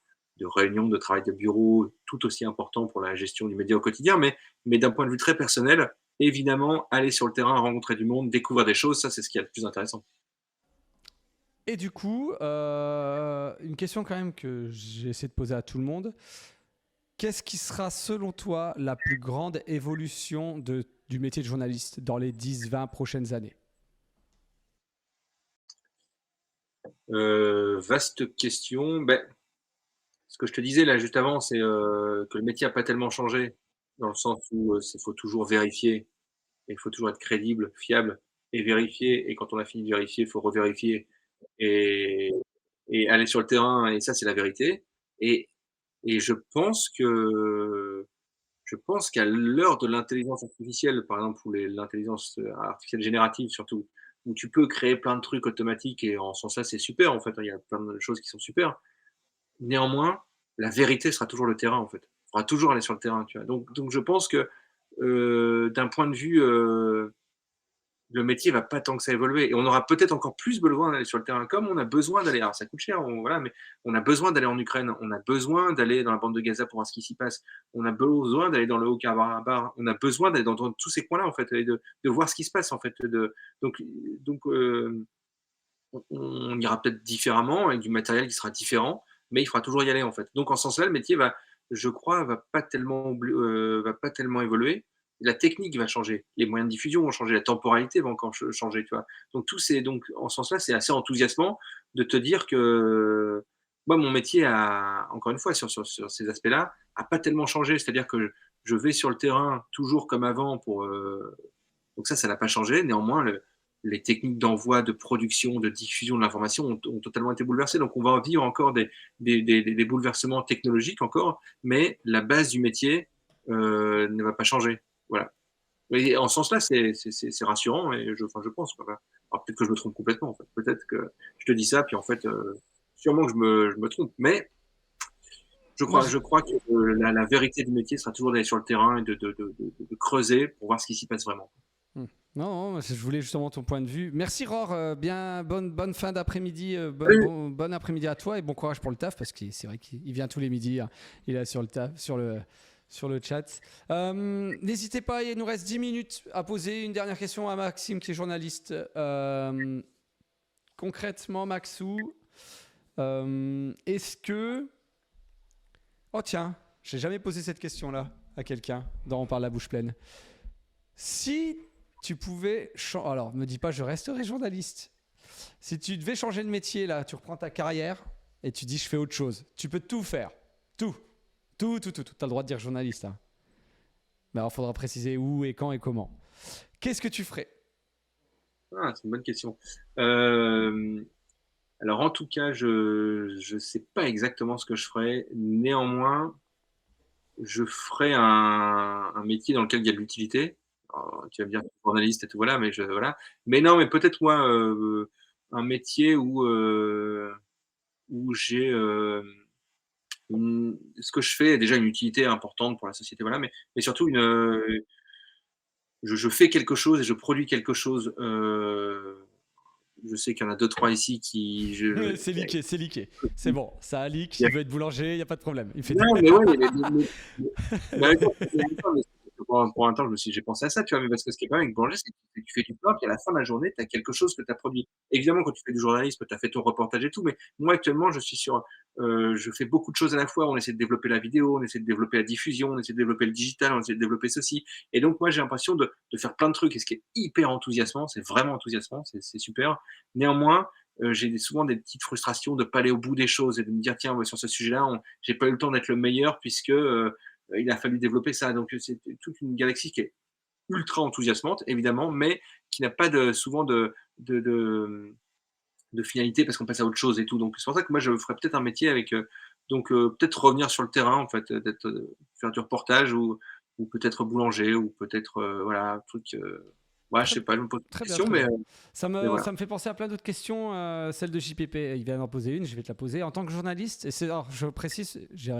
réunions, de travail de bureau, tout aussi important pour la gestion du média au quotidien, mais d'un point de vue très personnel, évidemment, aller sur le terrain, rencontrer du monde, découvrir des choses, ça, c'est ce qui est le plus intéressant. Et du coup, une question quand même que j'ai essayé de poser à tout le monde. Qu'est-ce qui sera, selon toi, la plus grande évolution du métier de journaliste dans les 10-20 prochaines années? Vaste question. Ben, ce que je te disais là juste avant, c'est que le métier n'a pas tellement changé, dans le sens où il faut toujours vérifier, et il faut toujours être crédible, fiable et vérifier. Et quand on a fini de vérifier, il faut revérifier et, et aller sur le terrain. Et ça, c'est la vérité. Et, et je pense qu'à l'heure de l'intelligence artificielle, par exemple, ou l'intelligence artificielle générative surtout, où tu peux créer plein de trucs automatiques et en ce sens-là, c'est super en fait, hein, il y a plein de choses qui sont super. Néanmoins, la vérité sera toujours le terrain en fait. Il faudra toujours aller sur le terrain, tu vois? Donc je pense que, d'un point de vue, le métier va pas tant que ça évoluer et on aura peut-être encore plus besoin d'aller sur le terrain comme on a besoin d'aller, alors ça coûte cher, voilà, mais on a besoin d'aller en Ukraine, on a besoin d'aller dans la bande de Gaza pour voir ce qui s'y passe, on a besoin d'aller dans le Haut-Karabakh, on a besoin d'aller dans tous ces coins-là en fait et de voir ce qui se passe en fait, donc donc on ira peut-être différemment avec du matériel qui sera différent, mais il faudra toujours y aller en fait. Donc en ce sens-là, le métier va, je crois, va pas tellement évoluer. La technique va changer, les moyens de diffusion vont changer, la temporalité va encore changer, tu vois? Donc donc en ce sens-là, c'est assez enthousiasmant de te dire que moi, mon métier a encore une fois sur ces aspects-là, a pas tellement changé. C'est-à-dire que je vais sur le terrain toujours comme avant pour, donc ça n'a pas changé. Néanmoins, les techniques d'envoi, de production, de diffusion de l'information ont totalement été bouleversées. Donc on va vivre encore des bouleversements technologiques encore, mais la base du métier ne va pas changer. Voilà. Et en ce sens-là, c'est rassurant et enfin, je pense. Quoi. Alors peut-être que je me trompe complètement. En fait. Peut-être que je te dis ça, puis en fait, sûrement que je me trompe. Mais Moi, je crois que la vérité du métier sera toujours d'aller sur le terrain et de creuser pour voir ce qui s'y passe vraiment. Hmm. Non, non, je voulais justement ton point de vue. Merci Ror, bien bonne fin d'après-midi, bon après-midi à toi et bon courage pour le taf parce que c'est vrai qu'il vient tous les midis, hein. Il est là sur le taf, sur le chat. N'hésitez pas, il nous reste 10 minutes à poser une dernière question à Maxime qui est journaliste. Concrètement, Maxou, est-ce que... Oh tiens, j'ai jamais posé cette question-là à quelqu'un dans On parle la bouche pleine. Si tu pouvais... Alors, me dis pas je resterai journaliste. Si tu devais changer de métier, là, tu reprends ta carrière et tu dis je fais autre chose. Tu peux tout faire. Tout. Tout. Tu as le droit de dire journaliste. Hein. Mais alors, il faudra préciser où et quand et comment. Qu'est-ce que tu ferais? Ah, c'est une bonne question. Alors en tout cas, je sais pas exactement ce que je ferais. Néanmoins, je ferais un métier dans lequel il y a de l'utilité. Alors, tu vas me dire journaliste et tout, voilà, mais voilà. Mais non, mais peut-être moi, un métier où j'ai ce que je fais est déjà une utilité importante pour la société, voilà, mais surtout je fais quelque chose et je produis quelque chose je sais qu'il y en a 2-3 ici qui C'est leaké, c'est leaké. C'est bon, ça a leak, il y a il veut être boulanger, il n'y a pas de problème. Il fait non, mais ouais, mais attends, mais pour un temps, j'ai pensé à ça, tu vois? Mais parce que ce qui est pas mal avec boulanger, c'est que tu fais du pain, puis à la fin de la journée, tu as quelque chose que tu as produit. Évidemment, quand tu fais du journalisme, tu as fait ton reportage et tout, mais moi, actuellement, je fais beaucoup de choses à la fois. On essaie de développer la vidéo, on essaie de développer la diffusion, on essaie de développer le digital, on essaie de développer ceci. Et donc, moi, j'ai l'impression de faire plein de trucs, et ce qui est hyper enthousiasmant, c'est vraiment enthousiasmant, c'est super. Néanmoins, j'ai souvent des petites frustrations de pas aller au bout des choses et de me dire: «Tiens, ouais, sur ce sujet-là, j'ai pas eu le temps d'être le meilleur puisque, il a fallu développer ça». Donc, c'est toute une galaxie qui est ultra enthousiasmante, évidemment, mais qui n'a pas souvent de finalité parce qu'on passe à autre chose et tout. Donc, c'est pour ça que moi, je ferais peut-être un métier avec, peut-être revenir sur le terrain, en fait, faire du reportage ou peut-être boulanger ou peut-être, voilà, un truc, ouais, je Très, sais pas, je me pose des très bien, questions, très bien. mais voilà. Ça me fait penser à plein d'autres questions. Celle de JPP, il vient d'en poser une, je vais te la poser. En tant que journaliste, alors, je précise, j'ai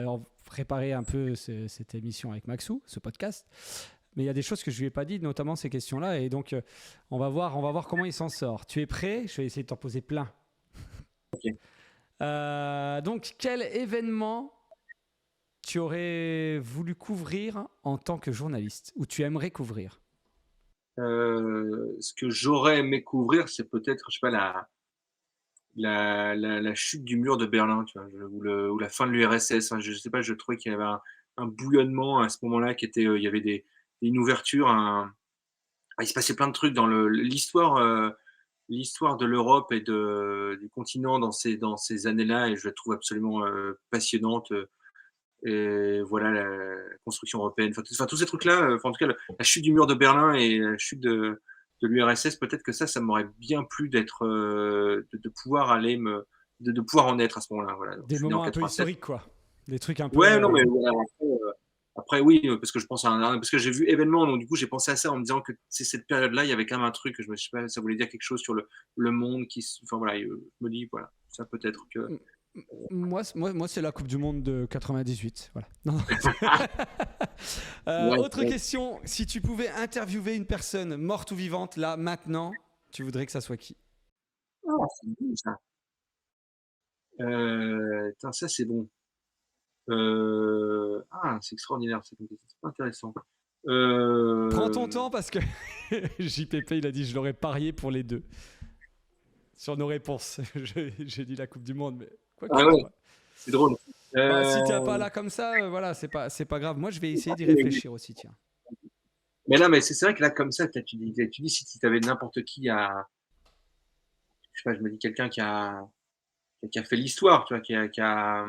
préparé un peu cette émission avec Maxou, ce podcast, mais il y a des choses que je lui ai pas dit, notamment ces questions-là, et donc on va voir comment il s'en sort. Tu es prêt? Je vais essayer de t'en poser plein. OK. Donc, quel événement tu aurais voulu couvrir en tant que journaliste, ou tu aimerais couvrir? Ce que j'aurais aimé couvrir, c'est peut-être, je sais pas, la chute du mur de Berlin, tu vois? Ou la fin de l'URSS, enfin, je sais pas, je trouvais qu'il y avait un bouillonnement à ce moment-là qui était, il y avait une ouverture, il se passait plein de trucs dans l'histoire de l'Europe et du continent dans ces années-là, et je la trouve absolument, passionnante, et voilà, la construction européenne, enfin tous ces trucs-là, enfin en tout cas la chute du mur de Berlin et la chute de l'URSS, peut-être que ça m'aurait bien plu d'être, de pouvoir aller de pouvoir en être à ce moment-là, voilà. Donc je Des suis né en moments un peu 87. historiques, quoi. Des trucs un peu. Ouais, non, mais voilà, après oui, parce que je pense parce que j'ai vu événement, donc du coup j'ai pensé à ça en me disant que c'est cette période-là, il y avait quand même un truc que je sais pas, ça voulait dire quelque chose sur le monde enfin voilà, je me dis voilà, ça peut-être que Moi, c'est la Coupe du Monde de 98. Voilà. Non. ouais, Autre ouais. question. Si tu pouvais interviewer une personne morte ou vivante, là, maintenant, tu voudrais que ça soit qui? Ah, c'est bon ça. Tain, ça c'est bon. C'est extraordinaire, c'est intéressant. Prends ton Hem, temps parce que JPP, il a dit je l'aurais parié pour les deux. Sur nos réponses. J'ai dit la Coupe du Monde, mais quoi que. ah ouais, Ouais. c'est drôle. Bah, si t'es pas Heu, là comme ça, voilà, c'est pas grave. Moi, je vais essayer d'y réfléchir aussi, tiens. mais là, mais c'est vrai que là, comme ça, tu dis si tu avais n'importe qui à, je sais pas, je me dis quelqu'un qui a fait l'histoire, tu vois?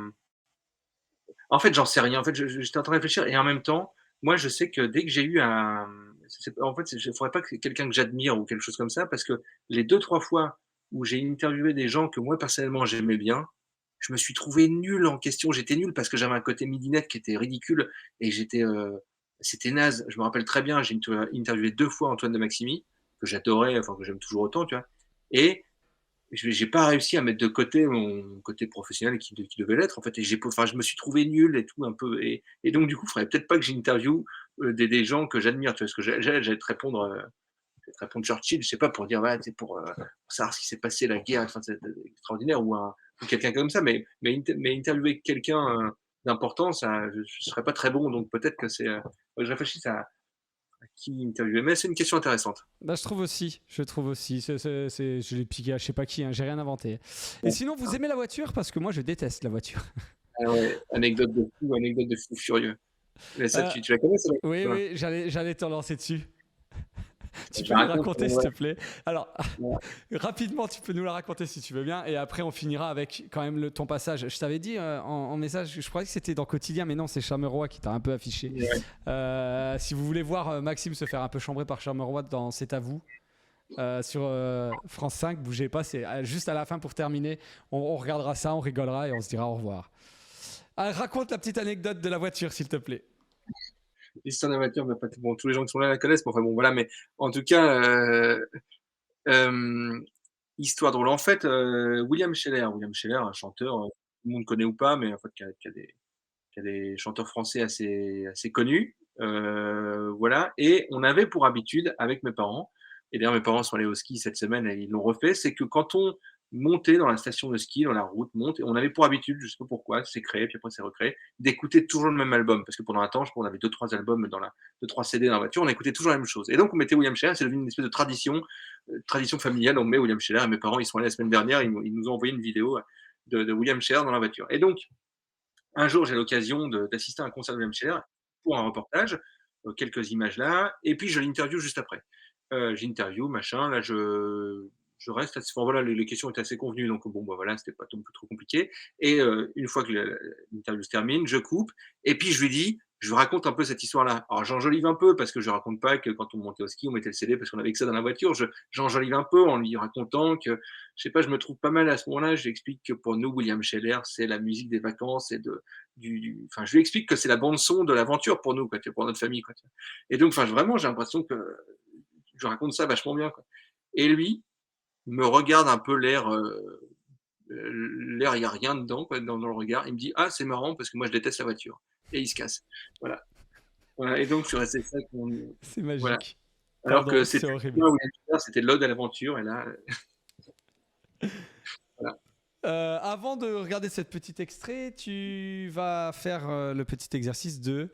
En fait, j'en sais rien. En fait, j'étais en train de réfléchir et en même temps, moi, je sais que dès que j'ai eu en fait, il faudrait pas que quelqu'un que j'admire ou quelque chose comme ça, parce que les 2-3 fois où j'ai interviewé des gens que moi, personnellement, j'aimais bien, je me suis trouvé nul en question. J'étais nul parce que j'avais un côté midinette qui était ridicule et c'était naze. Je me rappelle très bien, j'ai interviewé 2 fois Antoine de Maximi, que j'adorais, enfin, que j'aime toujours autant, tu vois? Et j'ai pas réussi à mettre de côté mon côté professionnel qui devait l'être, en fait, et enfin, je me suis trouvé nul et tout un peu, et donc du coup, il faudrait peut-être pas que j'interviewe, des gens que j'admire, tu vois? Parce que j'allais te répondre Churchill, je sais pas, pour dire, voilà, tu sais, pour savoir ce qui s'est passé, la guerre, enfin, c'est extraordinaire, ou quelqu'un comme ça, mais interviewer quelqu'un, d'important, ça, je serais pas très bon, donc peut-être que faut que je réfléchisse à qui interviewer, mais c'est une question intéressante. Bah, je trouve aussi. Je trouve aussi. Je l'ai piqué à je sais pas qui, hein, j'ai rien inventé. Et Bon, sinon, vous aimez la voiture? Parce que moi, je déteste la voiture. ah ouais, anecdote de fou furieux. Mais ça, Euh, tu la connais oui, celle-là? oui, j'allais te lancer dessus. Tu Je peux la nous raconte raconter, pour s'il vrai. te plaît? Alors, Ouais. rapidement, tu peux nous la raconter si tu veux bien. Et après, on finira avec quand même ton passage. Je t'avais dit en message, je croyais que c'était dans Quotidien, mais non, c'est Charmeroy qui t'a un peu affiché. Ouais. Si vous voulez voir Maxime se faire un peu chambrer par Charmeroy dans C'est à vous, sur France 5, bougez pas, c'est juste à la fin pour terminer. On regardera ça, on rigolera et on se dira au revoir. Ah, raconte la petite anecdote de la voiture, s'il te plaît. L'histoire de la voiture, bah, pas bon, tous les gens qui sont là la connaissent, mais enfin bon, voilà, mais en tout cas, hem, histoire drôle. En fait, William Scheller, un chanteur, tout le monde connaît ou pas, mais en fait qui a des chanteurs français assez connus, voilà, et on avait pour habitude avec mes parents et d'ailleurs mes parents sont allés au ski cette semaine et ils l'ont refait, c'est que quand on montait dans la station de ski, dans la route monte, on avait pour habitude, je sais pas pourquoi, c'est créé, puis après c'est recréé, d'écouter toujours le même album. Parce que pendant un temps, je crois qu'on avait 2-3 albums dans la 2-3 CD dans la voiture, on écoutait toujours la même chose. Et donc on mettait William Sheller, c'est devenu une espèce de tradition familiale, on met William Sheller, et mes parents, ils sont allés la semaine dernière, ils nous ont envoyé une vidéo de William Sheller dans la voiture. Et donc, un jour, j'ai l'occasion d'assister à un concert de William Sheller pour un reportage, quelques images là, et puis je l'interview juste après. J'interview, machin, là je reste assez, enfin, voilà, les questions étaient assez convenues, donc bon, bah voilà, c'était pas non plus trop compliqué. Et une fois que l'interview se termine, je coupe, et puis je lui dis, je lui raconte un peu cette histoire-là. Alors j'enjolive un peu parce que je raconte pas que quand on montait au ski, on mettait le CD parce qu'on avait que ça dans la voiture. J'enjolive un peu en lui racontant que, je sais pas, je me trouve pas mal à ce moment-là. J'explique que pour nous, William Sheller, c'est la musique des vacances et enfin, je lui explique que c'est la bande son de l'aventure pour nous, quoi, pour notre famille, quoi. Et donc, enfin, vraiment, j'ai l'impression que je raconte ça vachement bien, quoi. Et lui me regarde un peu l'air, il y a rien dedans, quoi, dans le regard. Il me dit: «Ah, c'est marrant parce que moi je déteste la voiture», et il se casse. Voilà. Voilà, et donc je suis resté ça qu'on C'est voilà. magique. Alors Pardon, que c'est c'était horrible. William Sheller, c'était l'ode à l'aventure, et là, voilà. Avant de regarder cette petit extrait, tu vas faire le petit exercice de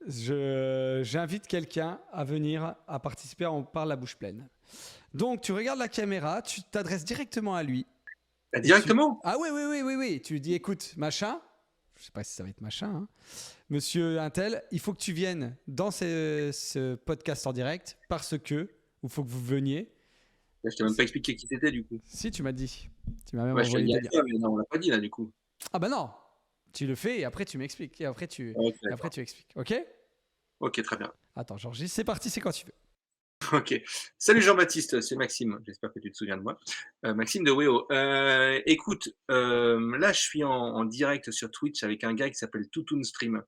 j'invite quelqu'un à venir à participer on parle la bouche pleine. Donc tu regardes la caméra, tu t'adresses directement à lui. Bah, Et tu... directement? Ah oui, oui, oui, oui, oui. Tu lui dis écoute, machin, je sais pas si ça va être machin, hein. Monsieur Intel, il faut que tu viennes dans ce podcast en direct parce que, il faut que vous veniez. Bah, je t'ai même pas expliqué qui c'était, du coup. Si, tu m'as dit. Tu m'as même Ouais, je t'ai envoyé dit des à liens. toi, mais non, on l'a pas dit là, du coup. Ah bah non, tu le fais et après tu m'expliques. OK, Et après d'accord. tu expliques. Ok. OK, très bien. Attends, Georges, c'est parti, c'est quand tu veux. OK. Salut Jean-Baptiste, c'est Maxime. J'espère que tu te souviens de moi. Maxime de WeHo. Écoute, là, je suis en direct sur Twitch avec un gars qui s'appelle Toutoun Stream.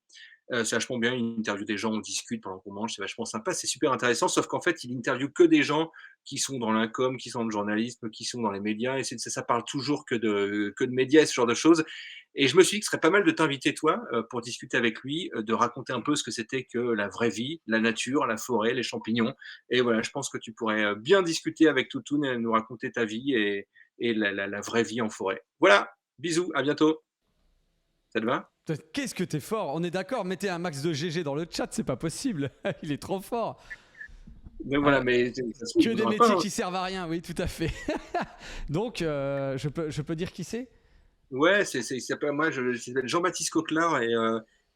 C'est vachement bien, il interviewe des gens, on discute pendant qu'on mange, c'est vachement sympa, c'est super intéressant, sauf qu'en fait, il interviewe que des gens qui sont dans l'incom, qui sont dans le journalisme, qui sont dans les médias, et ça parle toujours que de médias et ce genre de choses. Et je me suis dit que ce serait pas mal de t'inviter, toi, pour discuter avec lui, de raconter un peu ce que c'était que la vraie vie, la nature, la forêt, les champignons. Et voilà, je pense que tu pourrais bien discuter avec Toutoun et nous raconter ta vie et la vraie vie en forêt. Voilà, bisous, à bientôt. Ça te va? Qu'est-ce que t'es fort. On est d'accord, mettez un max de GG dans le chat, c'est pas possible. Il est trop fort. Donc voilà, mais ça se trouve, Que il des voudra métiers pas. qui servent à rien, oui, tout à fait. Donc, je peux dire qui c'est. Ouais, il s'appelle, il s'appelle Jean-Baptiste Coquelard, et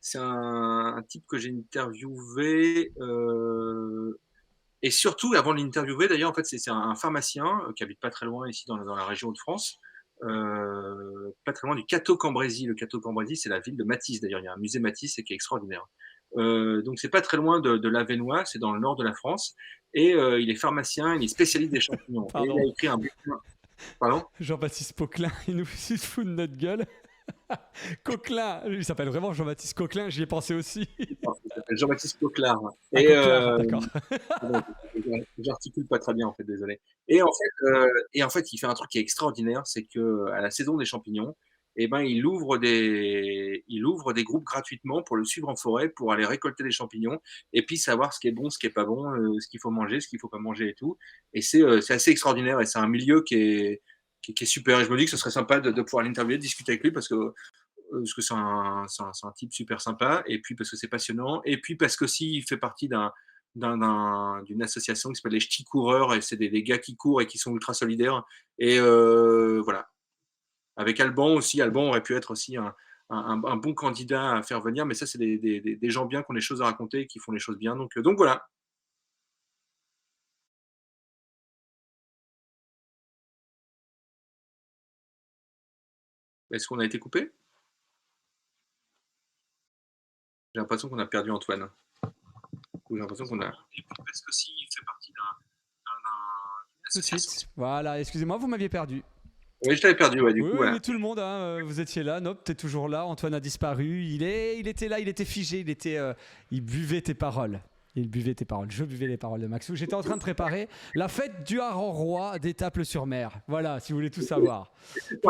c'est un type que j'ai interviewé, et surtout avant de l'interviewer d'ailleurs, en fait, c'est un pharmacien qui habite pas très loin ici dans la région de France, pas très loin du Cateau-Cambrésis. Le Cateau-Cambrésis, c'est la ville de Matisse d'ailleurs, il y a un musée Matisse et qui est extraordinaire. Donc c'est pas très loin de l'Avesnois, c'est dans le nord de la France, et il est pharmacien, il est spécialiste des champignons, et il Pardon. a écrit un bouquin. Pardon? Jean-Baptiste Poquelin, il nous fout de notre gueule. Coquelin, il s'appelle vraiment Jean-Baptiste Coquelin, j'y ai pensé aussi. Il s'appelle Jean-Baptiste Coquelard. Ah, Et Coquelin, d'accord. pardon, j'articule pas très bien en fait, désolé. Et en fait, il fait un truc qui est extraordinaire, c'est que à la saison des champignons, et ben, il ouvre des groupes gratuitement pour le suivre en forêt, pour aller récolter des champignons et puis savoir ce qui est bon, ce qui est pas bon, ce qu'il faut manger, ce qu'il faut pas manger et tout. Et c'est assez extraordinaire, et c'est un milieu qui est super. Et je me dis que ce serait sympa de pouvoir l'interviewer, de discuter avec lui, parce que c'est un type super sympa, et puis parce que c'est passionnant, et puis parce que il fait partie d'une association qui s'appelle les Ch'tis Coureurs, et c'est des gars qui courent et qui sont ultra solidaires. Et voilà. Avec Alban aussi, Alban aurait pu être aussi un bon candidat à faire venir, mais ça, c'est des gens bien qui ont des choses à raconter et qui font les choses bien. Donc voilà. Est-ce qu'on a été coupé? J'ai l'impression qu'on a perdu Antoine. Ou j'ai l'impression qu'on a. Parce que il fait partie d'une Tout de association. suite. Voilà, excusez-moi, vous m'aviez perdu. Oui, je t'avais perdu, ouais, du Oui, coup, oui, voilà. mais tout le monde, hein, vous étiez là. Nope, t'es toujours là. Antoine a disparu. Il était là, il était figé. Il buvait tes paroles. Il buvait tes paroles. Je buvais les paroles de Maxou. J'étais en train de préparer la fête du hareng roi d'Étaples-sur-Mer. Voilà, si vous voulez tout savoir. Est-ce que je peux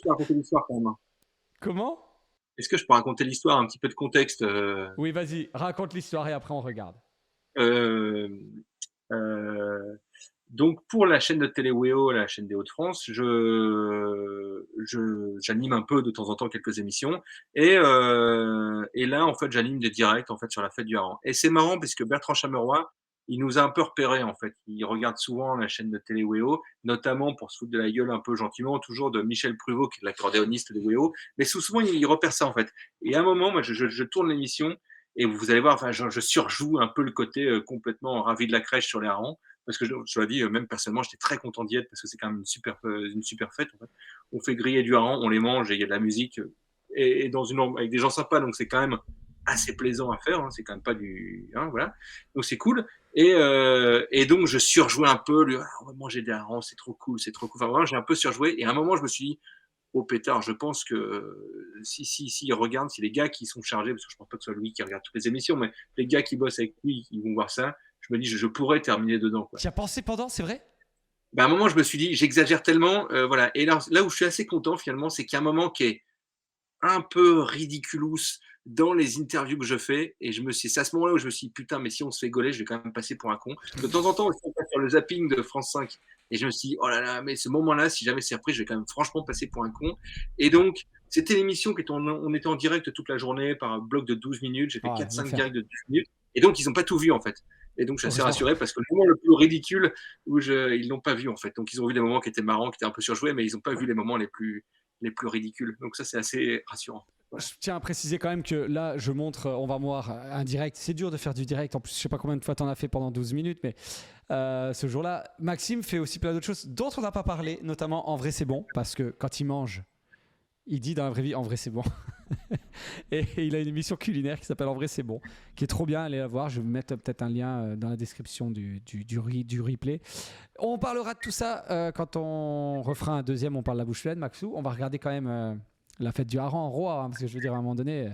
raconter l'histoire quand même? Comment? Est-ce que je peux raconter l'histoire, un petit peu de contexte? Oui, vas-y, raconte l'histoire et après on regarde. Euh, Donc pour la chaîne de télé WEO, la chaîne des Hauts-de-France, j'anime un peu de temps en temps quelques émissions et là, en fait, j'anime des directs, en fait, sur la fête du hareng et c'est marrant parce que Bertrand Chameroy, il nous a un peu repérés, en fait. Il regarde souvent la chaîne de télé WEO, notamment pour se foutre de la gueule un peu gentiment, toujours de Michel Pruvot, qui est l'accordéoniste de WEO, mais souvent, il repère ça, en fait et à un moment, moi, je tourne l'émission et vous allez voir, enfin, je surjoue un peu le côté, complètement ravi de la crèche sur les harengs parce que je dois dire, même personnellement, j'étais très content d'y être parce que c'est quand même une super fête. En fait. On fait griller du hareng, on les mange et il y a de la musique et dans avec des gens sympas, donc c'est quand même assez plaisant à faire. Hein, c'est quand même pas du, hein, voilà. Donc c'est cool. Et donc je surjouais un peu. On va manger des harengs, c'est trop cool, c'est trop cool. Enfin vraiment, j'ai un peu surjoué. Et à un moment, je me suis dit, oh pétard, je pense que si il regarde, si les gars qui sont chargés, parce que je pense pas que ce soit lui qui regarde toutes les émissions, mais les gars qui bossent avec lui, ils vont voir ça, je me dis, je pourrais terminer dedans. Quoi. Tu as pensé pendant, c'est vrai? À un moment, je me suis dit, j'exagère tellement, voilà. Et là où je suis assez content finalement, c'est qu'il y a un moment qui est un peu ridiculous dans les interviews que je fais. Et c'est à ce moment-là où je me suis dit, putain, mais si on se fait gauler, je vais quand même passer pour un con. De temps en temps, on passe sur le zapping de France 5. Et je me suis dit, oh là là, mais ce moment-là, si jamais c'est repris, je vais quand même franchement passer pour un con. Et donc, c'était l'émission on était en direct toute la journée par un bloc de 12 minutes. J'ai fait 4-5 directs de 12 minutes. Et donc, ils n'ont pas tout vu, en fait. Et donc, je suis assez rassuré parce que le moment le plus ridicule ils l'ont pas vu, en fait. Donc, ils ont vu des moments qui étaient marrants, qui étaient un peu surjoués, mais ils n'ont pas vu les moments les plus ridicules. Donc, ça, c'est assez rassurant. Voilà. Je tiens à préciser quand même que là, on va voir un direct. C'est dur de faire du direct. En plus, je sais pas combien de fois tu en as fait pendant 12 minutes, mais ce jour-là, Maxime fait aussi plein d'autres choses dont on n'a pas parlé, notamment En vrai, c'est bon, parce que quand il mange, il dit dans la vraie vie, En vrai, c'est bon. Et il a une émission culinaire qui s'appelle En vrai, c'est bon, qui est trop bien. Allez la voir. Je vais vous mettre peut-être un lien dans la description du replay. On parlera de tout ça quand on refera un deuxième. On parle de la bouche pleine, Maxou. On va regarder quand même. La fête du hareng roi, parce que je veux dire, à un moment donné.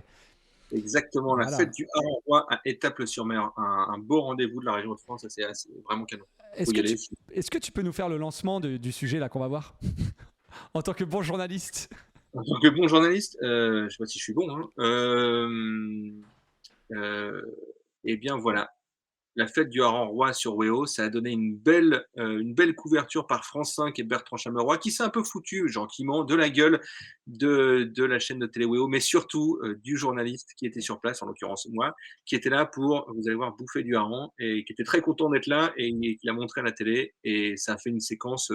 Exactement, la fête du hareng roi à Étaples-sur-Mer, un beau rendez-vous de la région de France, c'est vraiment canon. Est-ce que tu peux nous faire le lancement du sujet là qu'on va voir en tant que bon journaliste? En tant que bon journaliste, je sais pas si je suis bon. Eh bien voilà, la fête du hareng roi sur WEO, ça a donné une belle couverture par France 5 et Bertrand Chameroy, qui s'est un peu foutu gentiment de la gueule de la chaîne de télé WEO, mais surtout du journaliste qui était sur place, en l'occurrence moi, qui était là pour, vous allez voir, bouffer du hareng et qui était très content d'être là et qui l'a montré à la télé et ça a fait une séquence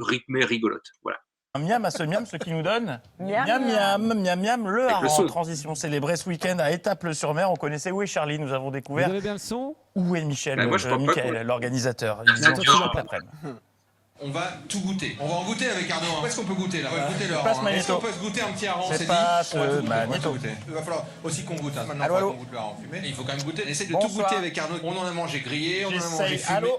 rythmée, rigolote. Voilà. Un miam à ce miam, ce qui nous donne miam, le hareng. Transition célébrée ce week-end à Étaples-sur-Mer. On connaissait Où est Charlie, nous avons découvert. Vous avez bien le son? Où est Michel, Michael, l'organisateur. On va tout goûter. On va en goûter avec Arnaud. Où est-ce qu'on peut goûter là? On va goûter le hareng. Est-ce qu'on peut se goûter un petit hareng? C'est pas ce magnéto. Il va falloir aussi qu'on goûte. Maintenant, allô. on goûte le hareng fumé. Il faut quand même goûter. Essaye de tout goûter avec Arnaud. On en a mangé grillé, on en a mangé fumé. Allô.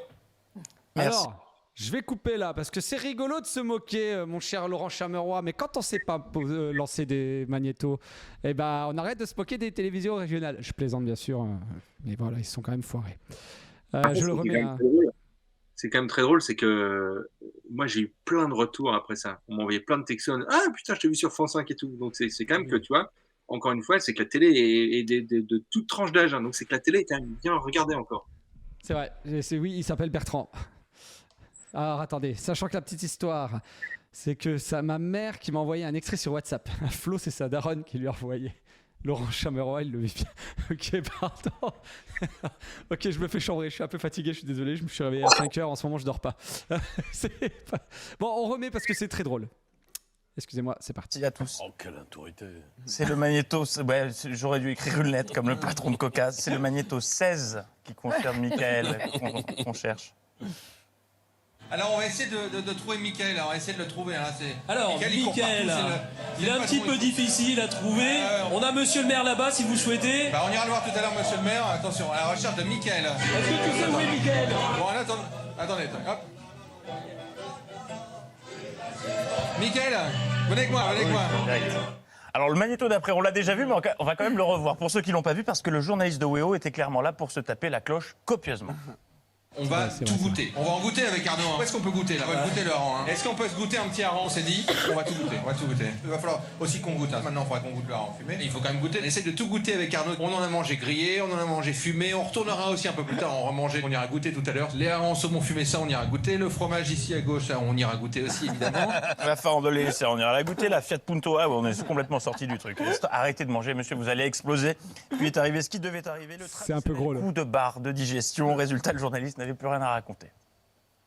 Merci. Alors, je vais couper là parce que c'est rigolo de se moquer, mon cher Laurent Chameroy, mais quand on sait pas lancer des magnétos, eh ben on arrête de se moquer des télévisions régionales. Je plaisante bien sûr, mais voilà, ils sont quand même foirés. Je le remets. C'est quand même très drôle, c'est que moi j'ai eu plein de retours après ça. On m'a envoyé plein de textos. Ah putain, je t'ai vu sur France 5 et tout. Donc c'est quand même que tu vois, encore une fois, c'est que la télé est de toute tranche d'âge. Hein, donc c'est que la télé est quand même bien regardée encore. C'est vrai. Oui, il s'appelle Bertrand. Alors attendez, sachant que la petite histoire, c'est que c'est ma mère qui m'a envoyé un extrait sur WhatsApp. Flo, c'est sa daronne qui lui a envoyé. Laurent Chameroy, il le vit bien. Ok, pardon. Ok, je me fais chambrer, je suis un peu fatigué, je suis désolé, je me suis réveillé à 5h, en ce moment je dors pas. Bon, on remet parce que c'est très drôle. Excusez-moi, c'est parti. Merci à tous. Oh, quelle autorité. C'est le magnéto, ouais, j'aurais dû écrire une lettre comme le patron de Coca. C'est le magnéto 16 qui concerne Michael qu'on cherche. Alors on va essayer de trouver Michael, on va essayer de le trouver. Hein. Alors Michael, il est un petit peu difficile à trouver. On a monsieur le maire là-bas si vous souhaitez. On ira le voir tout à l'heure monsieur le maire, attention, à la recherche de Michael. Est-ce que tu sais où est Michael? Bon attendez, hop. Michael, venez avec moi. Alors le magnéto d'après, on l'a déjà vu, mais on va quand même le revoir pour ceux qui l'ont pas vu, parce que le journaliste de WEO était clairement là pour se taper la cloche copieusement. On va c'est tout vrai, goûter. On va en goûter avec Arnaud. Où est-ce qu'on peut goûter là? On va goûter le hareng. Hein. Est-ce qu'on peut se goûter un petit hareng? On s'est dit, on va tout goûter. On va tout goûter. Il va falloir aussi qu'on goûte. Hein. Maintenant, il faudra qu'on goûte le hareng fumé. Il faut quand même goûter. On essaie de tout goûter avec Arnaud. On en a mangé grillé, on en a mangé fumé. On retournera aussi un peu plus tard. On remanger. On ira goûter tout à l'heure. Les harengs saumon fumé, ça, on ira goûter. Le fromage ici à gauche, ça, on ira goûter aussi évidemment. La farande de laisser, on ira la goûter. La Fiat Punto, on est complètement sorti du truc. Arrêtez de manger, monsieur, vous allez exploser. Puis est arrivé ce qui devait arriver. Le C'est un peu gros, là. coup de barre de digestion. Résultat, le journaliste n'avait plus rien à raconter.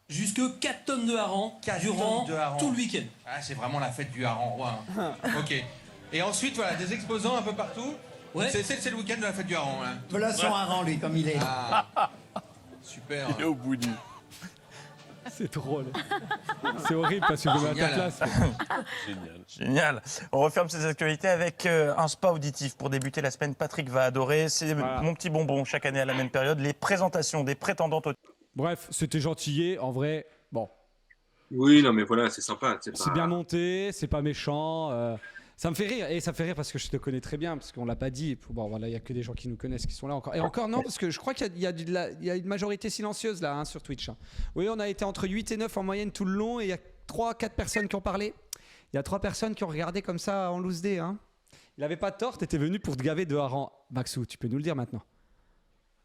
Jusque 4 tonnes de harengs durant tout le week-end. Ah, c'est vraiment la fête du hareng roi. Hein. Ok. Et ensuite, voilà, des exposants un peu partout. Ouais. C'est le week-end de la fête du hareng. Hein. Voilà son hareng, lui, comme il est. Ah. Super. Il est au bout du... C'est drôle. C'est horrible parce que je me mets à ta place. Génial. On referme ces actualités avec un spa auditif. Pour débuter la semaine, Patrick va adorer. C'est mon petit bonbon chaque année à la même période. Les présentations des prétendantes au... Bref, c'était gentillé. En vrai, bon. Oui, non, mais voilà, c'est sympa. C'est bien monté, c'est pas méchant. Ça me fait rire. Et ça me fait rire parce que je te connais très bien, parce qu'on l'a pas dit. Bon, voilà, il y a que des gens qui nous connaissent qui sont là encore. Et encore, non, parce que je crois qu'il y a une majorité silencieuse là, hein, sur Twitch. Hein. Oui, on a été entre 8 et 9 en moyenne tout le long. Et il y a 3-4 personnes qui ont parlé. Il y a 3 personnes qui ont regardé comme ça en loose day. Hein. Il avait pas tort, t'étais venu pour te gaver de hareng. Maxou, tu peux nous le dire maintenant.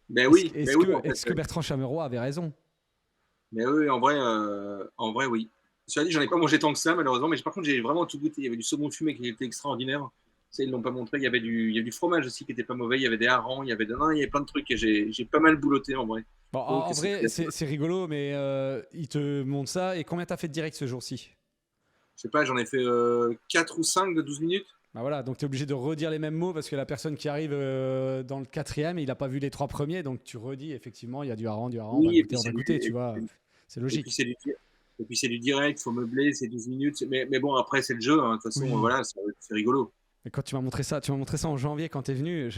Ben oui. Est-ce que Bertrand Chameroy avait raison? Mais oui, en vrai, oui. Cela dit, j'en ai pas mangé tant que ça, malheureusement, mais par contre, j'ai vraiment tout goûté. Il y avait du saumon fumé qui était extraordinaire. Ça, ils l'ont pas montré. Il y avait du fromage aussi qui était pas mauvais. Il y avait des harengs, il y avait plein de trucs et j'ai pas mal bouloté en vrai. Bon, en vrai, c'est rigolo, mais il te montre ça. Et combien t'as fait de direct ce jour-ci? Je sais pas, j'en ai fait 4 ou 5 de 12 minutes. Bah voilà, donc tu es obligé de redire les mêmes mots parce que la personne qui arrive dans le 4e, il n'a pas vu les 3 premiers, donc tu redis effectivement, il y a du hareng, Oui, on va goûter, tu vois. C'est logique. Et puis c'est du direct, il faut meubler, c'est 12 minutes. Mais bon, après, c'est le jeu, hein. De toute façon, voilà, c'est rigolo. Mais quand tu m'as montré ça en janvier quand tu es venu,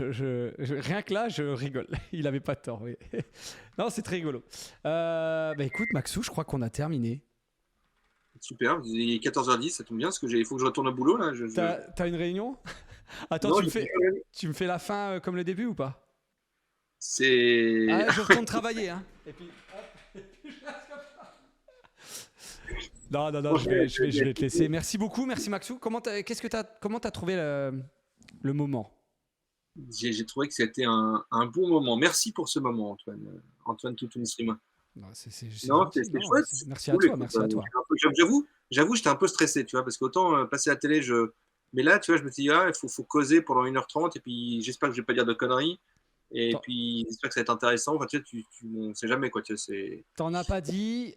rien que là, je rigole. Il avait pas tort, oui. Non, c'est très rigolo. Bah écoute, Maxou, je crois qu'on a terminé. Super, il est 14h10, ça tombe bien, parce qu'il faut que je retourne au boulot, là. T'as une réunion? Attends, non, tu me fais la fin comme le début ou pas? C'est... Ah, je retourne travailler, hein. Et puis, hop. Non, je vais te laisser. Merci beaucoup, merci Maxou. Comment t'as trouvé le moment? J'ai trouvé que c'était un bon moment. Merci pour ce moment, Antoine Toutoun-Srima. C'est chouette. Merci à toi, merci à toi. J'avoue, j'étais un peu stressé, tu vois, parce qu'autant passer à la télé, mais là, tu vois, je me suis dit, il faut causer pendant 1h30, et puis j'espère que je vais pas dire de conneries. Et puis, j'espère que ça va être intéressant. Enfin, tu sais, on sait jamais, quoi. Tu sais, t'en as pas dit.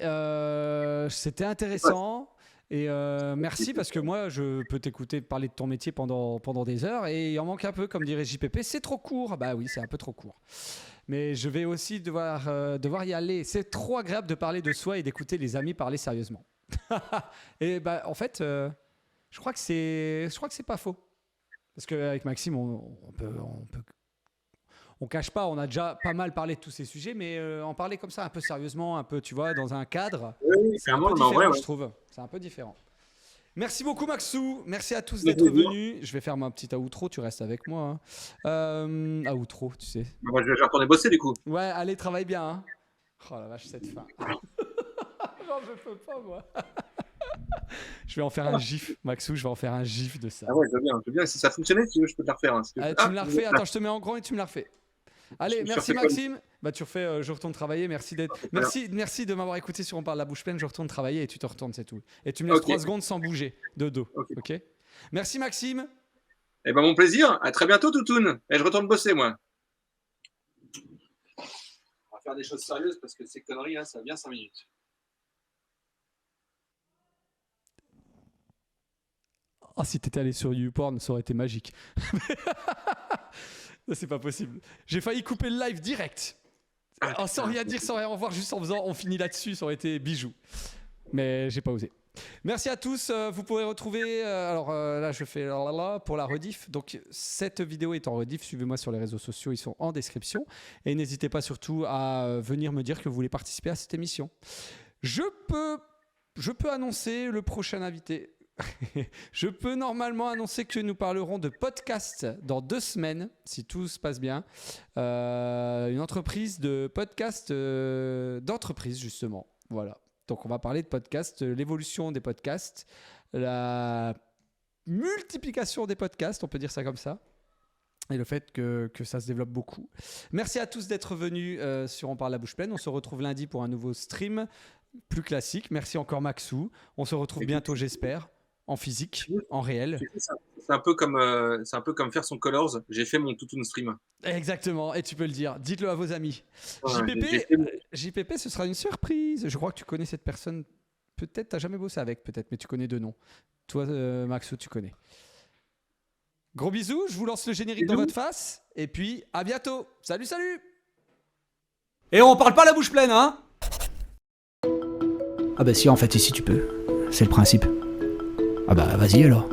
C'était intéressant. Et merci parce que moi, je peux t'écouter parler de ton métier pendant des heures. Et il en manque un peu, comme dirait JPP. C'est trop court. Bah oui, c'est un peu trop court. Mais je vais aussi devoir y aller. C'est trop agréable de parler de soi et d'écouter les amis parler sérieusement. Et bah, en fait, je crois que c'est pas faux. Parce qu'avec Maxime, on cache pas, on a déjà pas mal parlé de tous ces sujets, mais en parler comme ça, un peu sérieusement, un peu, tu vois, dans un cadre, c'est un peu différent, je trouve. C'est un peu différent. Merci beaucoup, Maxou. Merci à tous d'être venus. Je vais faire ma petite outro, tu restes avec moi. Hein. Outro, tu sais. Moi, je vais retourner bosser, du coup. Ouais, allez, travaille bien. Hein. Oh la vache, cette fin. Non, je peux pas, moi. Je vais en faire un gif, Maxou, je vais en faire un gif de ça. Ah ouais, je veux bien. Si ça fonctionnait, si tu veux, je peux te la refaire. Hein, tu me la refais, attends, je te mets en grand et tu me la refais. Allez, merci Maxime. Bah, tu refais, je retourne travailler. Merci de m'avoir écouté sur On parle la bouche pleine. Je retourne travailler et tu te retournes, c'est tout. Et tu me laisses 3 secondes sans bouger de dos. Ok. Merci Maxime. Eh ben, mon plaisir. À très bientôt, Toutoun. Et je retourne bosser, moi. On va faire des choses sérieuses parce que ces conneries, là, ça va bien 5 minutes. Oh, si t'étais allé sur YouPorn, ça aurait été magique. C'est pas possible. J'ai failli couper le live direct. Sans rien dire, sans rien revoir, juste en faisant on finit là-dessus, ça aurait été bijou. Mais j'ai pas osé. Merci à tous. Vous pourrez retrouver. Là, je fais pour la rediff. Donc, cette vidéo est en rediff. Suivez-moi sur les réseaux sociaux, ils sont en description. Et n'hésitez pas surtout à venir me dire que vous voulez participer à cette émission. Je peux annoncer le prochain invité. Je peux normalement annoncer que nous parlerons de podcast dans 2 semaines, si tout se passe bien. Une entreprise de podcast, d'entreprise justement. Voilà. Donc on va parler de podcast, l'évolution des podcasts, la multiplication des podcasts, on peut dire ça comme ça. Et le fait que ça se développe beaucoup. Merci à tous d'être venus sur On parle la bouche pleine. On se retrouve lundi pour un nouveau stream plus classique. Merci encore Maxou. On se retrouve bientôt, j'espère, en physique, en réel. C'est un peu comme faire son Colors. J'ai fait mon Toutoon stream. Exactement, et tu peux le dire. Dites-le à vos amis. Ouais, JPP, ce sera une surprise. Je crois que tu connais cette personne. Peut-être, tu n'as jamais bossé avec, peut-être, mais tu connais de nom. Toi, Maxou, tu connais. Gros bisous, je vous lance le générique dans votre face. Et puis, à bientôt. Salut, salut. Et on parle pas la bouche pleine, hein? Ah bah si, en fait, ici tu peux. C'est le principe. Ah bah vas-y alors.